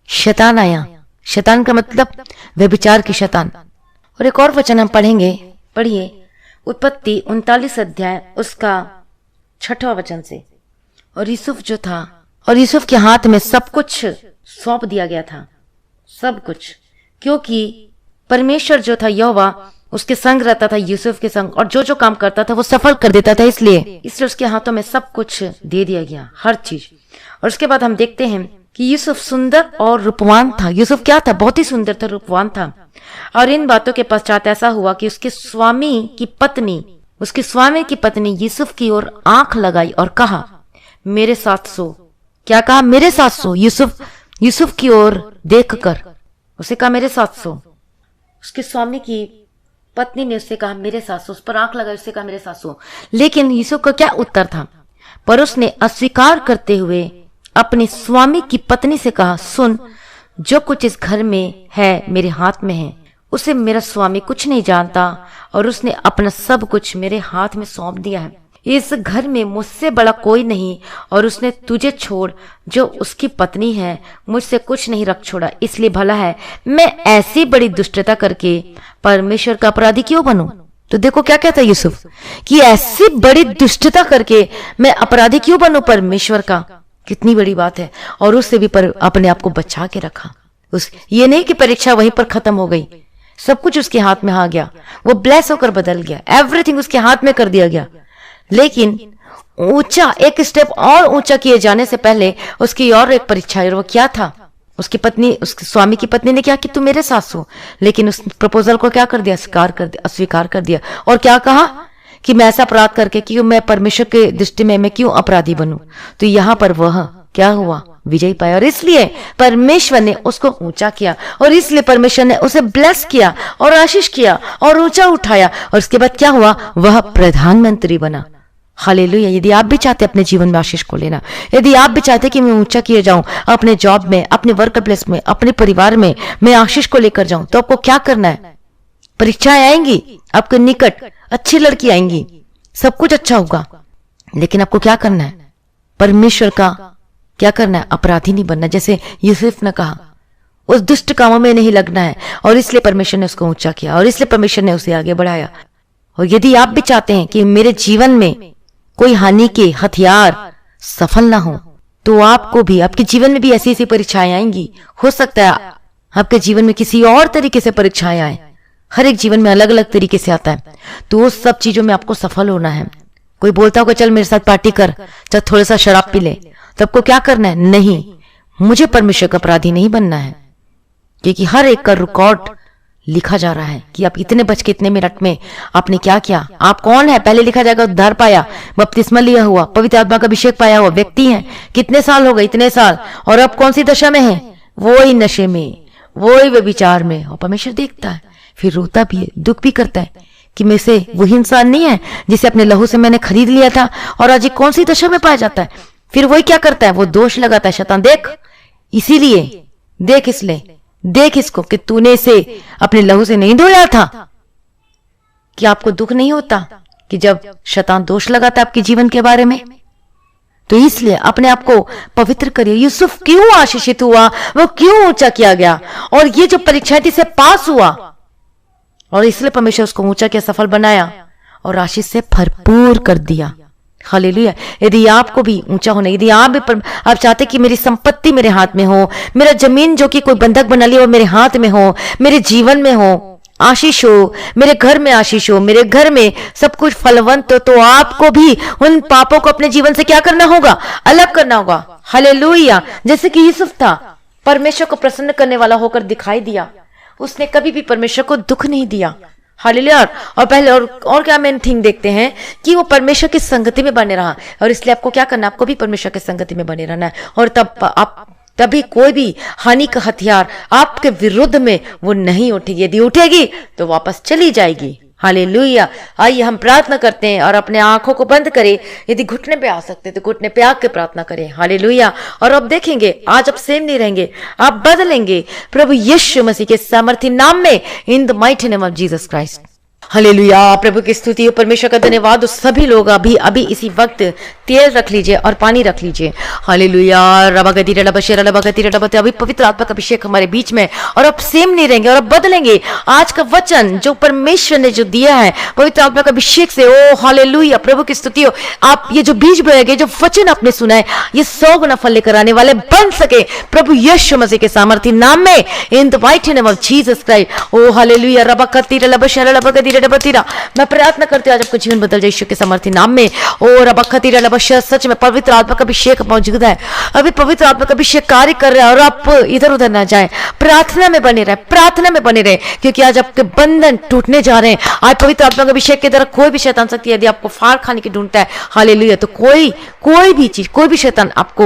शैतान आया। शैतान का मतलब व्यभिचार की शैतान। और एक और वचन हम पढ़ेंगे, पढ़िए उत्पत्ति 39 अध्याय उसका 6वां वचन से। और यूसुफ जो था, और यूसुफ के हाथ में सब कुछ सौंप दिया गया था, सब कुछ, क्योंकि परमेश्वर जो था यहोवा उसके संग रहता था, यूसुफ के संग, और जो जो काम करता था वो सफल कर देता था। इसलिए उसके हाथों में सब कुछ दे दिया गया, हर चीज। और उसके बाद हम देखते हैं कि यूसुफ सुंदर और रूपवान था। यूसुफ क्या था? बहुत ही सुंदर था, रूपवान था। और इन बातों के पश्चात ऐसा हुआ कि उसके स्वामी की पत्नी यूसुफ की ओर आंख लगाई और कहा, मेरे साथ सो। क्या कहा? मेरे साथ सो। यूसुफ की ओर देखकर उसे कहा, मेरे साथ सो। उसके स्वामी की पत्नी ने उससे कहा, मेरे साथ सो। उस पर आंख लगाई, उससे कहा, मेरे साथ सो। लेकिन यूसुफ का क्या उत्तर था? पर उसने अस्वीकार करते हुए अपने स्वामी की पत्नी से कहा, सुन, जो कुछ इस घर में है मेरे हाथ में है, उसे मेरा स्वामी कुछ नहीं जानता, और उसने अपना सब कुछ मेरे हाथ में सौंप दिया है। इस घर में मुझसे बड़ा कोई नहीं, और उसने तुझे छोड़ जो उसकी पत्नी है मुझसे कुछ नहीं रख छोड़ा। इसलिए भला है मैं ऐसी बड़ी दुष्टता करके परमेश्वर का अपराधी क्यों बनूं? तो देखो क्या कहता है यूसुफ कि ऐसी बड़ी दुष्टता करके मैं अपराधी क्यों बनूं परमेश्वर का। कितनी बड़ी बात है। और उससे भी पर अपने आप को बचा के रखा। ये नहीं कि परीक्षा वहीं पर खत्म हो गई, सब कुछ उसके हाथ में आ गया, वो ब्लेस होकर बदल गया, एवरीथिंग उसके हाथ में कर दिया गया। लेकिन ऊंचा, एक स्टेप और ऊंचा किए जाने से पहले उसकी और एक परीक्षा है। वो क्या था? उसकी पत्नी, उसके स्वामी की पत्नी ने क्या कि तू मेरे सास हो, लेकिन उस प्रपोजल को क्या कर दिया? अस्वीकार कर दिया। और क्या कहा कि मैं ऐसा अपराध करके कि मैं परमेश्वर के दृष्टि में मैं क्यों अपराधी बनूं? तो यहां पर वह क्या हुआ? विजय पाया। और इसलिए परमेश्वर ने उसको ऊंचा किया, और इसलिए परमेश्वर ने उसे ब्लेस किया और आशीष किया और ऊंचा उठाया। और उसके बाद क्या हुआ? वह प्रधानमंत्री बना। हालेलुया। यदि आप भी चाहते अपने जीवन में आशीष को लेना, यदि आप भी चाहते कि मैं ऊंचा किए जाऊं अपने जॉब में, अपने वर्क प्लेस में, अपने परिवार में, मैं आशीष को लेकर जाऊं, तो आपको क्या करना है? परीक्षाएं आएंगी आपके निकट, अच्छी लड़की आएंगी, सब कुछ अच्छा होगा, लेकिन आपको क्या करना है? परमेश्वर का क्या करना है? अपराधी नहीं बनना। जैसे यूसुफ ने कहा, उस दुष्ट कामों में नहीं लगना है, और इसलिए परमेश्वर ने उसको ऊंचा किया, और इसलिए परमेश्वर ने उसे आगे बढ़ाया। और यदि आप भी चाहते हैं कि मेरे जीवन में कोई हानि के हथियार सफल ना हो, तो आपको भी, आपके जीवन में भी ऐसी ऐसी परीक्षाएं आएंगी। हो सकता है आपके जीवन में किसी और तरीके से परीक्षाएं आए, हर एक जीवन में अलग अलग तरीके से आता है। तो उस सब चीजों में आपको सफल होना है। कोई बोलता होगा चल मेरे साथ पार्टी कर, चल थोड़ा सा शराब पी ले, तो आपको क्या करना है? नहीं, मुझे परमेश्वर का अपराधी नहीं बनना है, क्योंकि हर एक का रिकॉर्ड लिखा जा रहा है कि आप इतने बज के इतने मिनट में आपने क्या किया, आप कौन है। पहले लिखा जाएगा उद्धार पाया, बपतिस्मा लिया हुआ, पवित्र आत्मा का अभिषेक पाया हुआ व्यक्ति है, कितने साल हो गए? इतने साल। और अब कौन सी दशा में है? वो ही नशे में, वो ही व्यभिचार में। और परमेश्वर देखता है, फिर रोता भी है, दुख भी करता है कि मैं से वही इंसान नहीं है जिसे अपने लहू से मैंने खरीद लिया था, और आज कौन सी दशा में पाया जाता है। फिर वही क्या करता है? वो दोष लगाता है, शैतान देख, इसीलिए देख, इसलिए देख इसको कि तूने इसे अपने लहू से नहीं धोया था। कि आपको दुख नहीं होता कि जब शैतान दोष लगाता है आपके जीवन के बारे में? तो इसलिए अपने आप को पवित्र करिए। यूसुफ क्यों आशीषित हुआ, वो क्यों ऊंचा किया गया, और ये जो परीक्षाएं थी से पास हुआ, और इसलिए परमेश्वर उसको ऊंचा किया, सफल बनाया और आशीष से भरपूर कर दिया। हालेलुया। यदि आपको भी ऊंचा होना, यदि आप भी आप चाहते कि मेरी संपत्ति मेरे हाथ में हो, मेरा जमीन जो कि कोई बंधक बना लिया वो मेरे हाथ में हो, मेरे जीवन में हो आशीष हो, मेरे घर में आशीष हो, मेरे घर में सब कुछ फलवंत हो, तो आपको भी उन पापों को अपने जीवन से क्या करना होगा? अलग करना होगा। हालेलुया। जैसे कि यूसुफ था, परमेश्वर को प्रसन्न करने वाला होकर दिखाई दिया, उसने कभी भी परमेश्वर को दुख नहीं दिया। हालेलुया। और पहले और क्या मेन थिंग देखते हैं कि वो परमेश्वर की संगति में बने रहा, और इसलिए आपको क्या करना है? आपको भी परमेश्वर की संगति में बने रहना है, और तभी कोई भी हानि का हथियार आपके विरुद्ध में वो नहीं उठेगी। यदि उठेगी तो वापस चली जाएगी। हालेलुया। आइए हम प्रार्थना करते हैं और अपने आंखों को बंद करें। यदि घुटने पे आ सकते तो घुटने पे आके प्रार्थना करें। हालेलुया। और अब देखेंगे आज आप सेम नहीं रहेंगे, आप बदलेंगे प्रभु यीशु मसीह के सामर्थी नाम में, in the mighty name of Jesus Christ. Hallelujah. प्रभु की स्तुति हो, परमेश्वर का धन्यवाद। सभी लोग अभी इसी वक्त तेल रख लीजिए और पानी रख लीजिए। हालेलुया। रबागति रबशेरा रबागति रबते, अभी पवित्र आत्मा का अभिषेक हमारे बीच में, और अब सेम नहीं रहेंगे और अब बदलेंगे। आज का वचन जो परमेश्वर ने जो दिया है पवित्र आत्मा का अभिषेक से, ओ हालेलुया, प्रभु की स्तुति हो। आप ये जो बीज बोएंगे, जो वचन आपने सुना है, ये 100 गुना फल लेकर आने वाले बन सके प्रभु यीशु मसीह के सामर्थी नाम में, in the mighty name of Jesus Christ. ओ हालेलुया। रबागति रबशेरा रबागति रबतीरा, मैं प्रार्थना करती हूं आज आपका जीवन बदल जाए यीशु के सामर्थी नाम में। ओ रबागति रबशेरा, सच में पवित्र आत्मा का अभिषेक मौजूद है, अभी पवित्र आत्मा का अभिषेक कार्य कर रहा है, और आप इधर उधर ना जाएं, प्रार्थना में बने रहे, प्रार्थना में बने रहे, क्योंकि आज आपके बंधन टूटने जा रहे हैं। आज पवित्र आत्मा का अभिषेक के द्वारा कोई भी शैतान शक्ति यदि आपको फाड़ खाने की ढूंढता है, हालेलुया, तो कोई भी चीज, कोई भी शैतान आपके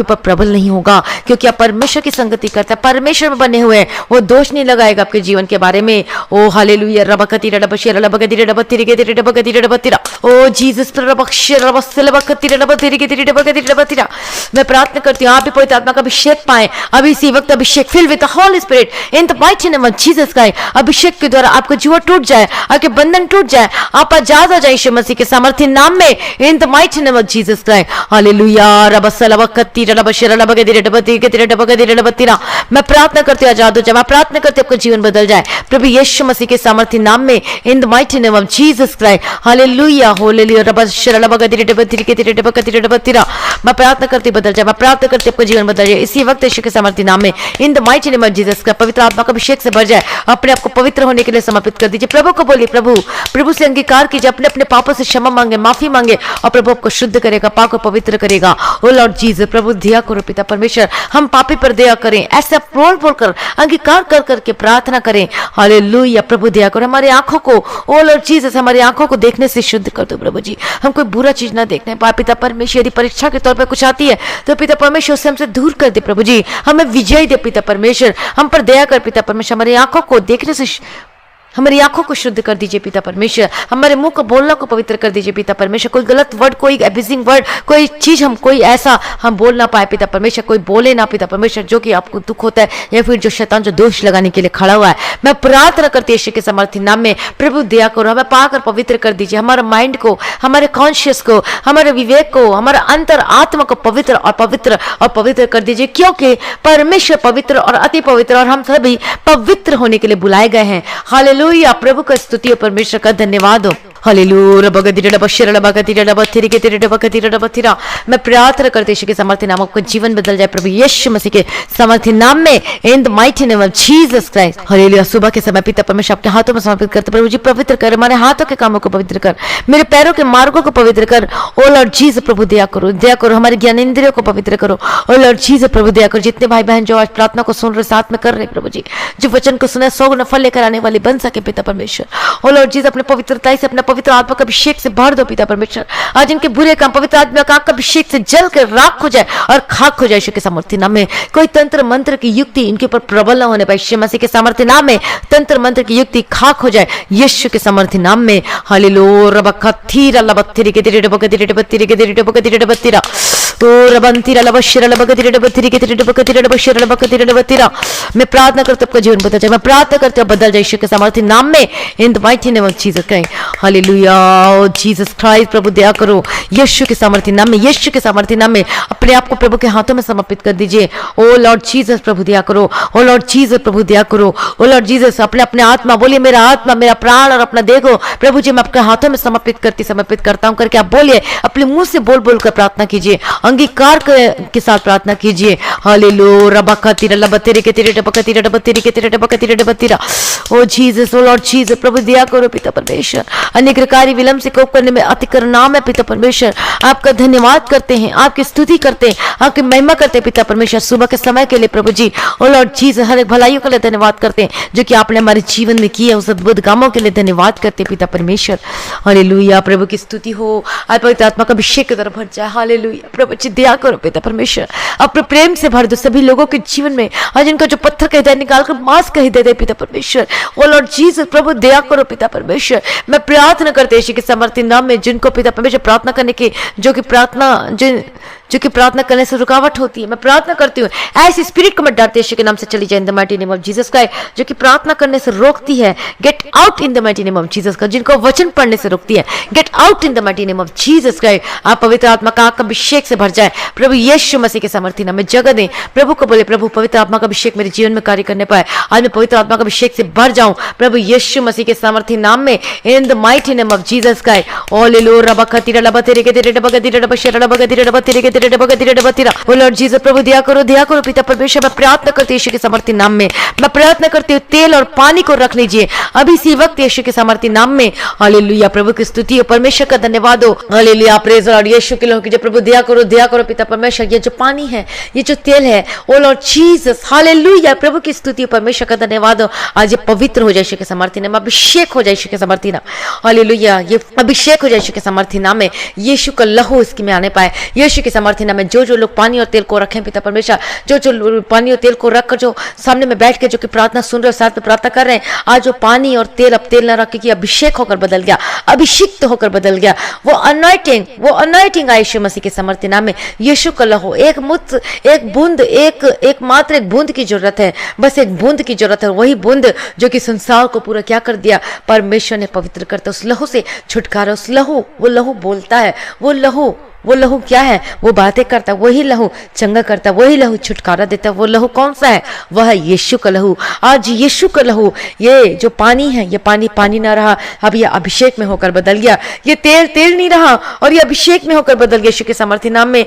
ऊपर प्रबल नहीं होगा, क्योंकि आप परमेश्वर की संगति करते हैं, परमेश्वर में बने हुए हैं। वो दोष नहीं लगाएगा आपके जीवन के बारे में। ओ हालेलुया। रबकति रबशेरा रबगति रबतिरी के रबगति रबतिरा, ओ जीसस रबशेरा रबसलबकति रबतिरी के रबगति रबतिरा। मैं प्रार्थना करती हूं आप भी पवित्र आत्मा का अभिषेक पाएं अभी इसी वक्त। अभिषेक fill with the holy spirit in the mighty name of Jesus Christ. अभिषेक के द्वारा आपका जीवन टूट जाए, आपके बंधन टूट जाए, आप आजाद हो जाए यीशु मसीह के सामर्थ्य नाम में, in the mighty name of Jesus Christ. Hallelujah. रबसलबकति रबशेरा रबगति रबतिरी के रबगति रबतिरा। मैं प्रार्थना करती हूं आजाद हो जाए, मैं प्रार्थना करती हूं आपका जीवन बदल जाए प्रभु यीशु मसीह के सामर्थ्य नाम में, in the mighty name of Jesus Christ. Hallelujah. Hallelujah. रबशेरा रबगति रबतिरी के मैं प्रार्थना करती बदल जाए, मैं प्रार्थना करती आपका जीवन बदल जाए इसी वक्त यीशु के सामर्थ्य नाम में। In the mighty name of Jesus का पवित्र आत्मा का अभिषेक से भर जाए, अपने आप को पवित्र होने के लिए समर्पित कर दीजिए। प्रभु को बोलिए, प्रभु से अंगीकार कीजिए, अपने अपने पापों से क्षमा मांगे, माफी मांगे और प्रभु आपको शुद्ध करेगा, पाक को पवित्र करेगा। ओ लॉर्ड जीसस, प्रभु दया करो पिता परमेश्वर, हम पापी पर दया करें, ऐसा बोल बोलकर अंगीकार कर करके प्रार्थना करें। हालेलुया। प्रभु दया करो हमारी आंखों को, ओ लॉर्ड जीसस हमारी आंखों को देखने से शुद्ध कर दो प्रभु जी, हम कोई बुरा चीज ना देखने पाए पिता परमेश्वर। यदि परीक्षा के तौर पर कुछ आती है तो पिता परमेश्वर से हमसे दूर कर दे प्रभु जी, हमें विजय दे पिता परमेश्वर, हम पर दया कर पिता परमेश्वर, हमारी आंखों को देखने से हमारी आंखों को शुद्ध कर दीजिए पिता परमेश्वर, हमारे मुंह को बोलना को पवित्र कर दीजिए पिता परमेश्वर। कोई गलत वर्ड, कोई एब्यूजिंग वर्ड, कोई चीज हम कोई ऐसा हम बोल ना पाए पिता परमेश्वर, कोई बोले ना पिता परमेश्वर जो कि आपको दुख होता है या फिर जो शैतान जो दोष लगाने के लिए खड़ा हुआ है। मैं प्रार्थना करती यीशु के समर्थी नाम में, प्रभु दया करो, हमें पाकर पवित्र कर दीजिए, हमारे माइंड को, हमारे कॉन्शियस को, हमारे विवेक को, हमारा अंतर आत्मा को पवित्र और पवित्र कर दीजिए, क्योंकि परमेश्वर पवित्र और अति पवित्र और हम सभी पवित्र होने के लिए बुलाए गए हैं। हालेलुया। प्रभु का स्तुति और परमेश्वर का धन्यवाद हो। हालेलुया। मैं प्रार्थना करते यीशु के सामर्थ्य नाम आपका जीवन बदल जाए प्रभु यीशु मसीह के सामर्थ्य नाम में, in the mighty name of Jesus Christ. Hallelujah. सुबह के समय पिता परमेश्वर आपके हाथों में समर्पित करते प्रभु जी, पवित्र कर, हमारे हाथों के कामों को पवित्र कर, मेरे पैरों के मार्गों को पवित्र कर। ओ लॉर्ड जीसस प्रभु दया करो, हमारे ज्ञानेंद्रियों को पवित्र करो। ओ लॉर्ड जीसस प्रभु दया करो, जितने भाई बहन जो आज प्रार्थना को सुन रहे साथ में कर रहे प्रभु जी, जो वचन को सुने 100 गुना फल लेकर आने वाले बन सके पिता परमेश्वर। ओ लॉर्ड जीसस अपने पवित्रता से, अपना पवित्र आत्मा का अभिषेक से भर दो पिता परमेश्वर, आज इनके बुरे काम पवित्र आत्मा का अभिषेक से जल कर राख हो जाए और खाक हो जाए यीशु के सामर्थ्य नाम में। कोई तंत्र मंत्र की युक्ति इनके ऊपर प्रबल न होने पाए यीशु मसीह के सामर्थ्य नाम में, तंत्र मंत्र की युक्ति खाक हो जाए यीशु के सामर्थ्य नाम में। हालेलुया। रबकथीरा लबथिरी के तिरे बकतिरे बत्तिरे के तिरे बकतिरे बत्तिरा ओ रबंतीरा लबशिरा लबकतिरे बत्तिरे के तिरे बकतिरे लबशिरा लबकतिरे बत्तिरा। मैं प्रार्थना करते आपका जीवन बदल जाए, मैं प्रार्थना करते हो बदल जाए यीशु के सामर्थ्य नाम में, in the mighty name of Jesus Christ. Hallelujah. ओ जीसस क्राइस्ट प्रभु दया करो, यीशु के सामर्थ्य नाम में, यीशु के सामर्थ्य नाम में अपने आप को प्रभु के हाथों में समर्पित कर दीजिए। ओ लॉर्ड जीसस प्रभु दया करो, ओ लॉर्ड जीसस प्रभु दया करो। ओ लॉर्ड जीसस अपने अपने आत्मा बोलिए, मेरा आत्मा, मेरा प्राण और अपना देह को प्रभु जी मैं आपके हाथों में समर्पित करता हूं करके आप बोलिए, अपने मुंह से बोल बोल कर प्रार्थना कीजिए, अंगीकार के साथ प्रार्थना कीजिए। हालेलुया। रबकतिरा लबतिरे के तिरे बकतिरे बत्तिरे के तिरे बकतिरे बत्तिरा। ओ जीसस, ओ लॉर्ड जीसस प्रभु दया करो पिता परमेश्वर, अनिग्रहकारी विलंब से कोप करने में अति करुणामय पिता परमेश्वर, आपका धन्यवाद करते हैं, आपकी स्तुति करते हैं, आपकी महिमा करते हैं पिता परमेश्वर सुबह के समय के लिए प्रभु जी। ओ लॉर्ड जीसस हर एक भलाइयों के लिए धन्यवाद करते हैं जो कि आपने हमारे जीवन में किया, उस अद्भुत कामों के लिए धन्यवाद करते हैं पिता परमेश्वर। हालेलुया। प्रभु की स्तुति हो, आज पवित्र आत्मा का अभिषेक की तरफ भर जाए। हालेलुया। प्रभु जी दया करो पिता परमेश्वर, अपने प्रेम से भर दो सभी लोगों के जीवन में, आज इनका जो पत्थर का हृदय निकाल कर मांस का हृदय दे पिता परमेश्वर। ओ लॉर्ड जीसस प्रभु दया करो पिता परमेश्वर। मैं प्रार्थना करते यीशु के सामर्थ्य नाम में, जिनको पिता परमेश्वर प्रार्थना करने की जो कि प्रार्थना करने से रुकावट होती है, मैं प्रार्थना करती हूँ ऐसी स्पिरिट को मैं डालते यीशु के नाम से चली जाए इन the mighty name of Jesus का, जो कि प्रार्थना करने से रोकती है, gate out in the mighty name of Jesus का, जिनको वचन पढ़ने से रोकती है, gate out in the mighty name of Jesus का। आप पवित्र आत्मा का अभिषेक से भर जाए प्रभु यीशु मसीह के सामर्थ्य नाम में, जगह दें प्रभु को, बोले प्रभु पवित्र आत्मा का अभिषेक मेरे जीवन में कार्य करने पाए, आज मैं पवित्र आत्मा का अभिषेक से भर जाऊं प्रभु यीशु मसीह के सामर्थ्य नाम में, in the mighty name of Jesus का। हालेलुया। रबकतिरा लबतिरे के तिरे बकतिरे बशिरा लबकतिरे बत्तिरे के तिरे बकतिरे बत्तिरा। ओ लॉर्ड जीसस प्रभु दया करो पिता परमेश्वर। मैं प्रार्थना करती हूं यीशु के सामर्थ्य नाम में, मैं प्रार्थना करती हूँ तेल और पानी को रख लीजिए अभी इसी वक्त यीशु के सामर्थ्य नाम में। हालेलुया। प्रभु की स्तुति हो, परमेश्वर का धन्यवाद हो। हालेलुया। प्रेज लॉर्ड यीशु के लोगों की प्रभु दया करो पिता परमेश्वर। ये जो पानी है, ये जो तेल है, ओ लॉर्ड जीसस, हालेलुया। प्रभु की स्तुति, परमेश्वर का धन्यवाद हो, आज ये पवित्र हो जाए यीशु के सामर्थ्य नाम, अभिषेक हो जाए यीशु के सामर्थ्य नाम। हालेलुया। ये अभिषेक हो जाए यीशु के सामर्थ्य नाम में, यीशु का लहू इसकी में आने पाए यीशु के सामर्थ्य नाम में। जो लोग पानी और तेल को रखें पिता परमेश्वर, जो पानी और तेल को रखकर जो सामने में बैठ के जो कि प्रार्थना सुन रहे हो, साथ में प्रार्थना कर रहे हैं, आज जो पानी और तेल, अब तेल न रख के अभिषेक होकर बदल गया, अभिषिक्त होकर बदल गया, वो अनॉइंटिंग आई यीशु मसीह के सामर्थ्य नाम में। यीशु का लहू, एक बूंद, एक मात्र एक बूंद की जरूरत है, बस एक बूंद की जरूरत है, वही बूंद जो कि संसार को पूरा क्या कर दिया, परमेश्वर ने पवित्र करता, उस लहू से छुटकारा, उस लहू, वो लहू बोलता है, वो लहू वो लहू क्या है? वो बातें करता, वही लहू चंगा करता, वही लहू छुटकारा देता। वो लहू कौन सा है? वह है यीशु का लहू। आज यीशु का लहू, ये जो पानी है, ये पानी पानी ना रहा, अब ये अभिषेक में होकर बदल गया। ये तेल तेल नहीं रहा और ये अभिषेक में होकर बदल गया यीशु के सामर्थ्य नाम में।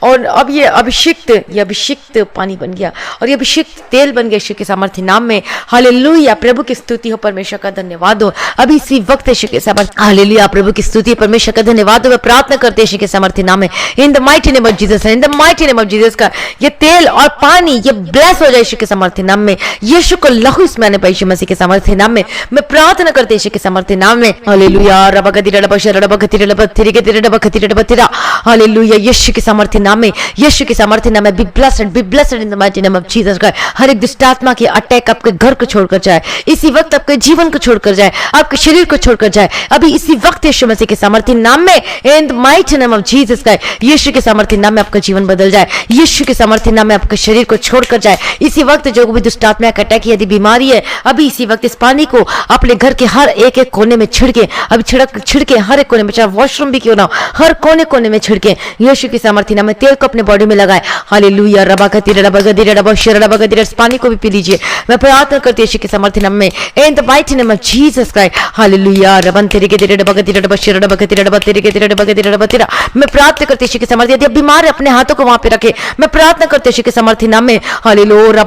और अब ये अभिषिक्त पानी बन गया और ये अभिषिक्त तेल बन गया यीशु के सामर्थ्य नाम में। हालेलुया, प्रभु की स्तुति हो, परमेश्वर का धन्यवाद हो। अभी इसी वक्त यीशु के सामर्थ्य, हालेलुया, प्रभु की स्तुति, परमेश्वर का धन्यवाद हो। मैं प्रार्थना करते यीशु के सामर्थ्य नाम में, in the mighty name of Jesus, in the mighty name of Jesus का ये तेल और पानी ये ब्लेस हो जाए यीशु के सामर्थ्य नाम में। यीशु को लहू इसमें आने पाए यीशु मसीह के सामर्थ्य नाम में। मैं प्रार्थना करते यीशु के सामर्थ्य नाम में। हालेलुया, हालेलुया, यीशु के सामर्थ्य नाम में, यीशु के सामर्थ्य नाम में। Be blessed in the mighty name of Jesus Christ. हर एक दुष्ट आत्मा की अटैक आपके घर को छोड़कर जाए, इसी वक्त आपके जीवन को छोड़कर जाए, आपके शरीर को छोड़कर जाए, अभी इसी वक्त यीशु मसीह के सामर्थ्य नाम में, in the mighty name of Jesus Christ. यीशु के सामर्थ्य नाम में आपका जीवन बदल जाए, यीशु के सामर्थ्य नाम में आपके शरीर को छोड़कर जाए। इसी वक्त जो भी दुष्ट आत्मा का अटैक, यदि बीमारी है, अभी इसी वक्त इस पानी को अपने घर के हर एक कोने में छिड़के, अभी छिड़के हर एक कोने में, चाहे वॉशरूम भी क्यों ना हो, हर कोने कोने में छिड़के यीशु के सामर्थ्य नाम में। तेल को अपने बॉडी में लगाए। हालेलुया, इस पानी को भी पी लीजिए। मैं प्रार्थना करती हूं यीशु के सामर्थ्य नाम में, in the mighty name of Jesus Christ. Hallelujah, मैं प्रार्थना करती हूं यीशु के सामर्थ्य, यदि बीमार है अपने हाथों को वहां पे रखे। मैं प्रार्थना करती हूं यीशु के सामर्थ्य नाम में। हालेलुया,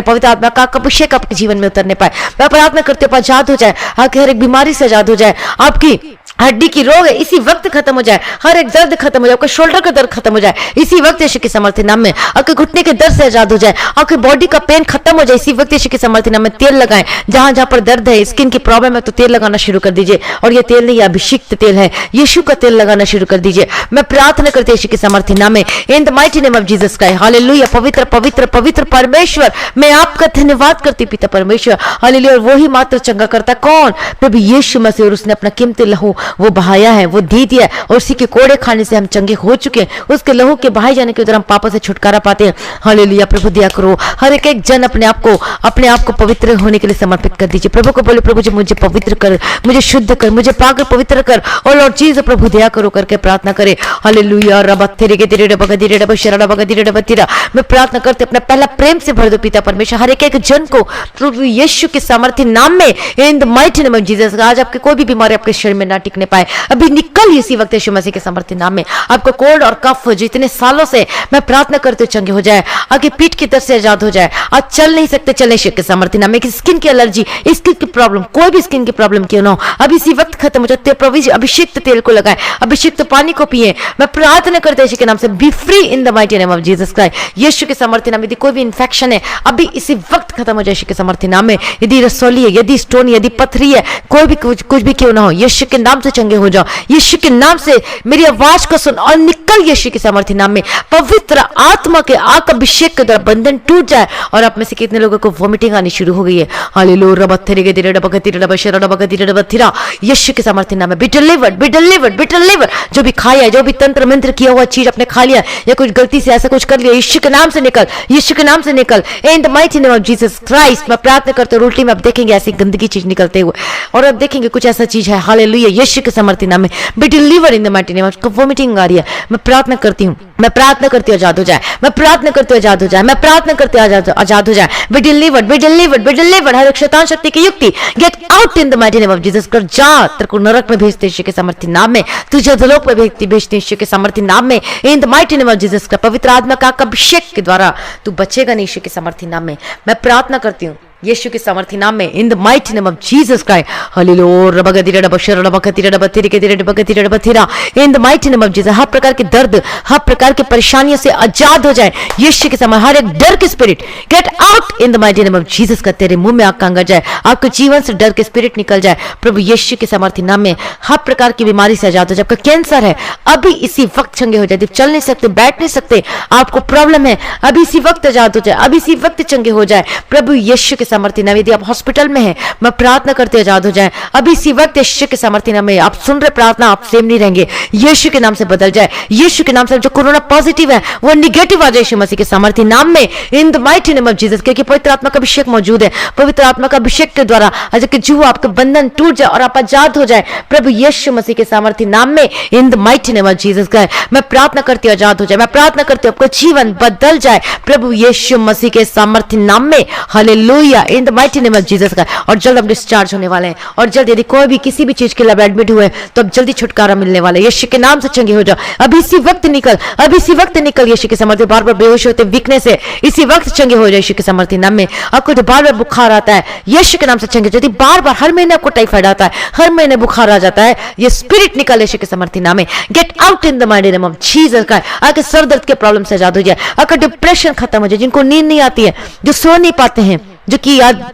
पवित्र आत्मा का अभिषेक आपके जीवन में उतरने पाए। मैं प्रार्थना करते हो आजाद हो जाए, आपकी हर एक बीमारी से आजाद हो जाए, आपकी हड्डी की रोग है इसी वक्त खत्म हो जाए, हर एक दर्द खत्म हो जाए, आपका शोल्डर का दर्द खत्म हो जाए इसी वक्त यीशु के सामर्थ्य नाम में। आपके घुटने के दर्द से आजाद हो जाए, आपकी बॉडी का पेन खत्म हो जाए इसी वक्त यीशु के सामर्थ्य नाम में। तेल लगाएं, जहां जहां पर दर्द है, स्किन की प्रॉब्लम है, तो तेल लगाना शुरू कर दीजिए। और ये तेल नहीं, अभिषिक्त तेल है, यीशु का तेल लगाना शुरू कर दीजिए। मैं प्रार्थना करती हूं यीशु के सामर्थ्य नाम में, in the mighty name of Jesus Christ. Hallelujah, पवित्र पवित्र पवित्र परमेश्वर, मैं आपका धन्यवाद करती पिता परमेश्वर। हालेलुया, वही मात्र चंगा करता कौन? प्रभु यीशु मसीह, और उसने अपना कीमती लहू वो बहाया है, वो दे दिया है, और उसी के कोड़े खाने से हम चंगे हो चुके हैं। उसके लहू के बहाए जाने के उधर हम पापों से छुटकारा पाते हैं। हालेलुया, प्रभु दिया करो, हर एक जन अपने आप को पवित्र होने के लिए समर्पित कर दीजिए। प्रभु को बोले, प्रभु जी मुझे पवित्र कर, मुझे शुद्ध कर, मुझे पाक पवित्र कर, और लॉर्ड जीसस प्रभु दया करो करके प्रार्थना करे। हालेलुया, मैं प्रार्थना करते अपना पहला प्रेम से भर दो पिता परमेश्वर, हर एक जन को प्रभु यीशु के सामर्थ्य नाम में, in the mighty name of Jesus. आज आपके कोई भी बीमारी आपके शरीर में ना टिकने पाए, अभी निकल इसी वक्त यीशु मसीह के सामर्थ्य नाम में। आपको कोल्ड और कफ जितने सालों से मैं प्रार्थना करते चंगे हो जाए, आपकी पीठ की दर्द से आजाद हो जाए, आज चल नहीं सकते, चले यीशु के सामर्थ्य नाम में। स्किन की एलर्जी, स्किन की प्रॉब्लम, कोई भी स्किन की प्रॉब्लम क्यों ना हो, अभी इसी वक्त खत्म हो जाते। प्रभु अभिषिक्त तेल को लगाए, अभिषिक्त पानी को पिए। मैं प्रार्थना करते यीशु के नाम से, be free in the mighty name of Jesus Christ. यीशु के सामर्थ्य नाम में, यदि कोई भी इंफेक्शन है अभी इसी वक्त खत्म हो जाए यीशु के सामर्थ्य नाम में। यदि रसोली है, यदि स्टोन, यदि पथरी है, कोई भी कुछ भी क्यों ना हो, यीशु के नाम से चंगे हो जाओ। यीशु के नाम से मेरी आवाज को सुन और निकल यीशु के सामर्थ्य नाम में। पवित्र आत्मा के आग अभिषेक के द्वारा बंधन टूट जाए। और आप में से कितने लोगों को वोमिटिंग आनी शुरू हो गई है? हालेलुया, यीशु के सामर्थ्य नाम में, be delivered, be delivered, be delivered. जो भी खाया है, जो भी तंत्र मंत्र किया हुआ चीज आपने खा लिया, या कुछ गलती से ऐसा कुछ कर लिया, यीशु के नाम से निकल, यीशु के नाम से निकल, इन the mighty name of Jesus Christ. मैं प्रार्थना करते हूं, उल्टी में आप देखेंगे ऐसी गंदगी चीज निकलते हुए, और अब देखेंगे कुछ ऐसा चीज है। हालेलुया, यीशु के सामर्थ्य नाम में, be delivered in the mighty name of. Vomiting आ रही है, मैं प्रार्थना करती हूँ, मैं प्रार्थना करती हूँ आजाद हो जाए, मैं प्रार्थना करती हूँ आजाद हो जाए, मैं प्रार्थना करती हूँ आजाद हो जाए। Be delivered, be delivered, be delivered. हर एक शैतान शक्ति की युक्ति get out in the mighty name of Jesus कर। जा, तेरे को नरक में भेजते यीशु के सामर्थ्य नाम में, तुझे अधोलोक में भेजते यीशु के सामर्थ्य नाम में, in the mighty name of Jesus का। पवित्र आत्मा का अभिषेक के द्वारा तू बचेगा नहीं यीशु के सामर्थ्य नाम में। मैं प्रार्थना करती हूँ यीशु के सामर्थ्य नाम में, in the mighty name of Jesus Christ. Hallelujah, in the mighty name of Jesus. हर प्रकार के दर्द, हर प्रकार की परेशानियों से आजाद हो जाए यीशु के सामर्थ्य। हर एक डर के spirit gate out in the mighty name of Jesus का। तेरे मुंह में आग कांगा जाए, आपके जीवन से डर के स्पिरिट निकल जाए प्रभु यीशु के सामर्थ्य नाम में। हर प्रकार की बीमारी से आजाद हो जाए। आपका कैंसर है, अभी इसी वक्त चंगे हो जाए। चल नहीं सकते, बैठ नहीं सकते, आपको प्रॉब्लम है, अभी इसी वक्त आजाद हो जाए, अभी इसी वक्त चंगे हो जाए प्रभु यीशु के सामर्थ्य नाम। यदि आप हॉस्पिटल में हैं, मैं प्रार्थना करते आजाद हो जाएं अभी इसी वक्त यीशु के सामर्थ्य नाम में। आप सुन रहे प्रार्थना, आप सेम नहीं रहेंगे, यीशु के नाम से बदल जाए। यीशु के नाम से जो कोरोना पॉजिटिव है वो निगेटिव आ जाए यीशु मसीह के सामर्थ्य नाम में, in the mighty name of Jesus. क्योंकि पवित्र आत्मा का अभिषेक मौजूद है, पवित्र आत्मा का अभिषेक के द्वारा आज के जुआ आपके बंधन टूट जाए और आप आजाद हो जाए प्रभु यीशु मसीह के सामर्थ्य नाम में, in the mighty name of Jesus का मैं प्रार्थना करती हूँ आजाद हो जाए। मैं प्रार्थना करती हूँ आपका जीवन बदल जाए प्रभु यीशु मसीह के सामर्थ्य नाम में, hallelujah, in the mighty name of Jesus का। और जल्द हम डिस्चार्ज होने वाले हैं, और जल्द यदि कोई भी किसी भी चीज के लिए एडमिट हुए तो अब जल्दी छुटकारा मिलने वाला है। यीशु के नाम से चंगे हो जाओ, अभी इसी वक्त निकल, अभी इसी वक्त निकल यीशु के सामर्थ्य। बार बार बेहोश होते वीकनेस से इसी वक्त चंगे हो जाए यीशु के सामर्थ्य नाम में। आपको जो बार बार बुखार आता है यीशु के नाम से चंगे। यदि बार बार हर महीने आपको टाइफाइड आता है, हर महीने बुखार आ जाता है, ये स्पिरिट निकल यीशु के सामर्थ्य नाम में। Gate out in the mighty name of Jesus का। आके सर दर्द के प्रॉब्लम से आजाद हो जाए, आकर डिप्रेशन खत्म हो जाए, जिनको नींद नहीं आती है, जो सो नहीं पाते हैं, जो कि याद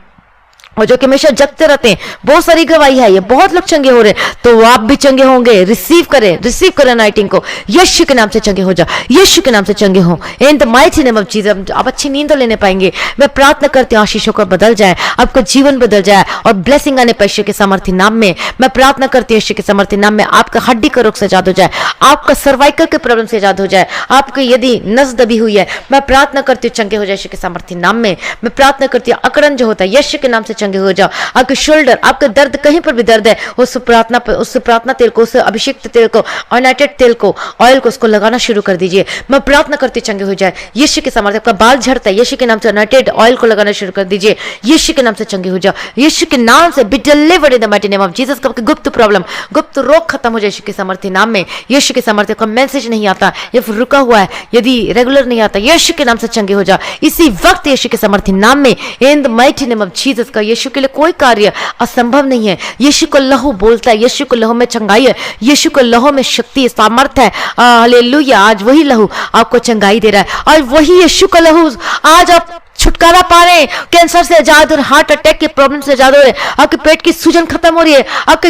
और जो कि हमेशा जगते रहते हैं, बहुत सारी गवाही है, ये बहुत लोग चंगे हो रहे हैं, तो आप भी चंगे होंगे। रिसीव करें नाइटिंग को, यीशु के नाम से चंगे हो जाओ, यीशु के नाम से चंगे हो इन the mighty name of Jesus. आप अच्छी नींद तो लेने पाएंगे। मैं प्रार्थना करती हूँ आशीषों को बदल जाए, आपका जीवन बदल जाए और ब्लेसिंग आने पाए यीशु के सामर्थ्य नाम में। मैं प्रार्थना करती हूँ यीशु के सामर्थ्य नाम में, आपका हड्डी का रोग से आजाद हो जाए, आपका सर्वाइकल के प्रॉब्लम से आजाद हो जाए, आपको यदि नस दबी हुई है, मैं प्रार्थना करती हूँ चंगे हो जाए यीशु के सामर्थ्य नाम में। मैं प्रार्थना करती हूँ अकड़न जो होता है यीशु के नाम से चंगे हो जाओ। आपके शोल्डर, आपका दर्द कहीं पर भी दर्द है, उस प्रार्थना तेल को, उस अभिषेक तेल को, अनॉइंटेड तेल को, ऑयल को, उसको लगाना शुरू कर दीजिए। मैं प्रार्थना करती चंगे हो जाए यीशु के सामर्थ्य। आपका बाल झड़ता है, यीशु के नाम से अनॉइंटेड ऑयल को लगाना शुरू कर दीजिए, यीशु के नाम से चंगे हो जाओ, यीशु के नाम से B delivered in the mighty name of Jesus. आपकी गुप्त प्रॉब्लम, गुप्त रोग खत्म हो जाए यीशु के सामर्थ्य नाम में। यीशु के सामर्थ्य का मैसेज नहीं आता या फिर रुका हुआ है, यदि रेगुलर नहीं आता, यीशु के नाम से चंगे हो जाओ इसी वक्त यीशु के सामर्थ्य नाम में, in the mighty name of Jesus का। यीशु के लिए कोई कार्य असंभव नहीं है। यीशु को लहू बोलता है, यीशु को लहू में चंगाई है, यीशु को लहू में शक्ति सामर्थ है, हालेलुया। आज वही लहू आपको चंगाई दे रहा है और वही यीशु का लहू आज आप छुटकारा पा रहे हैं, कैंसर से आजाद और हार्ट अटैक के प्रॉब्लम से आजाद हो रहे हैं, आपके पेट की सूजन खत्म हो रही है, आपके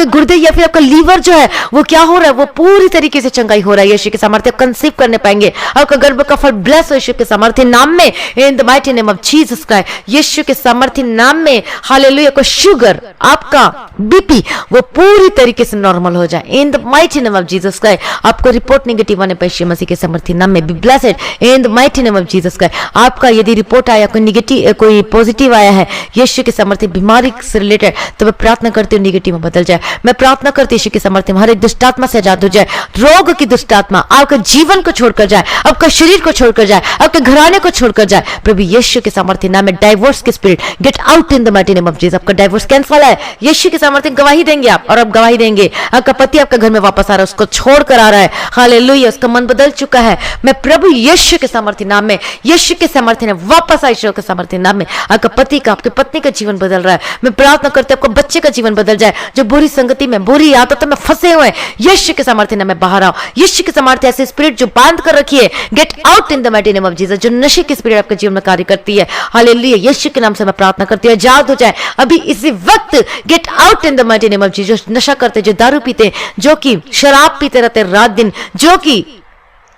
गुर्दे या फिर आपका लीवर जो है वो क्या हो रहा है, वो पूरी तरीके से चंगाई हो रहा है यीशु के सामर्थ्य। कंसीव करने पाएंगे, आपका गर्भ का फल ब्लेस हो यीशु के सामर्थ्य नाम में, in the mighty name of Jesus का, यीशु के सामर्थ्य नाम में, हालेलुया। को शुगर, आपका बीपी वो पूरी तरीके से नॉर्मल हो जाए इन the mighty name of Jesus का। आपको रिपोर्ट नेगेटिव आने पर यीशु मसीह के सामर्थ्य नाम में, be blessed in the mighty name of Jesus का। आपका यदि रिपोर्ट आया कोई निगेटिव, कोई पॉजिटिव आया है यीशु के सामर्थ्य बीमारी से रिलेटेड, तो मैं प्रार्थना करती हूँ निगेटिव में बदल जाए। मैं प्रार्थना करती हूँ यीशु के सामर्थ्य में हर एक दुष्ट आत्मा से आजाद हो जाए, रोग की दुष्ट आत्मा आपके जीवन को छोड़कर जाए, आपका शरीर को छोड़कर जाए, आपके घराने को छोड़कर जाए प्रभु यीशु के सामर्थ्य नाम में। डाइवोर्स के spirit gate out in the mighty name of Jesus. आपका डाइवोर्स कैंसिल है यीशु के सामर्थ्य। गवाही देंगे आप, और आप गवाही देंगे आपका पति आपका घर में वापस आ रहा है, उसको छोड़कर आ रहा है, हालेलुया, उसका मन बदल चुका है। मैं प्रभु यीशु के सामर्थ्य नाम में, यीशु के सामर्थ्य ने वापस आए यीशु के सामर्थ्य नाम में। आपका पति का, आपके पत्नी का जीवन बदल रहा है। मैं प्रार्थना करते आपको बच्चे का जीवन बदल जाए, जो बुरी संगति में, बुरी आदतों में फंसे हुए हैं यीशु के सामर्थ्य नाम में बाहर आओ। यीशु के सामर्थ्य ऐसे स्पिरिट जो बांध कर रखी है, gate out in the mighty name of Jesus. जो नशे की स्पिरिट आपके जीवन में कार्य करती है, हालेलुया, यीशु के नाम से मैं प्रार्थना करती हूँ आजाद हो जाए अभी इसी वक्त। Gate out in the mighty name of Jesus. नशा करते, जो दारू पीते, जो कि शराब पीते रहते रात दिन, जो कि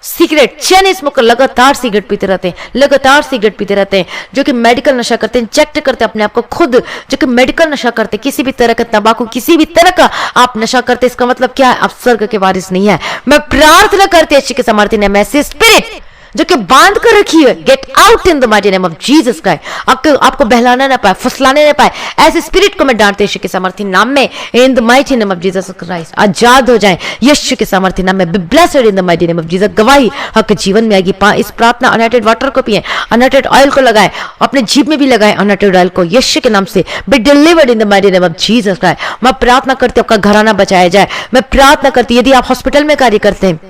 सिगरेट, चेन स्मोकर, लगातार सिगरेट पीते रहते हैं, लगातार सिगरेट पीते रहते हैं, जो कि मेडिकल नशा करते हैं, इंजेक्ट करते हैं अपने आप को खुद, जो कि मेडिकल नशा करते हैं, किसी भी तरह का तंबाकू, किसी भी तरह का आप नशा करते, इसका मतलब क्या है, आप स्वर्ग के वारिस नहीं है। मैं प्रार्थना करती हूं यीशु के सामर्थ्य नाम में, स्पिरिट जो कि बांध कर रखी है, gate out in the mighty name of Jesus का। आपको बहलाना ना पाए, फुसलाने ना पाए, ऐसे स्पिरिट को मैं डांटते यीशु के सामर्थ्य नाम में, in the mighty name of Jesus Christ. आजाद हो जाए यीशु के सामर्थ्य नाम में, be blessed in the mighty name of Jesus. गवाही आपके जीवन में आएगी। इस प्रार्थना अनॉइंटेड वाटर को पिए, अनॉइंटेड ऑयल को लगाए, अपने जीभ में भी लगाए अनॉइंटेड ऑयल को, यीशु के नाम से B delivered in the mighty name of Jesus Christ. मैं प्रार्थना करती हूं आपका घराना बचाया जाए। मैं प्रार्थना करती हूं यदि आप हॉस्पिटल में कार्य करते हैं,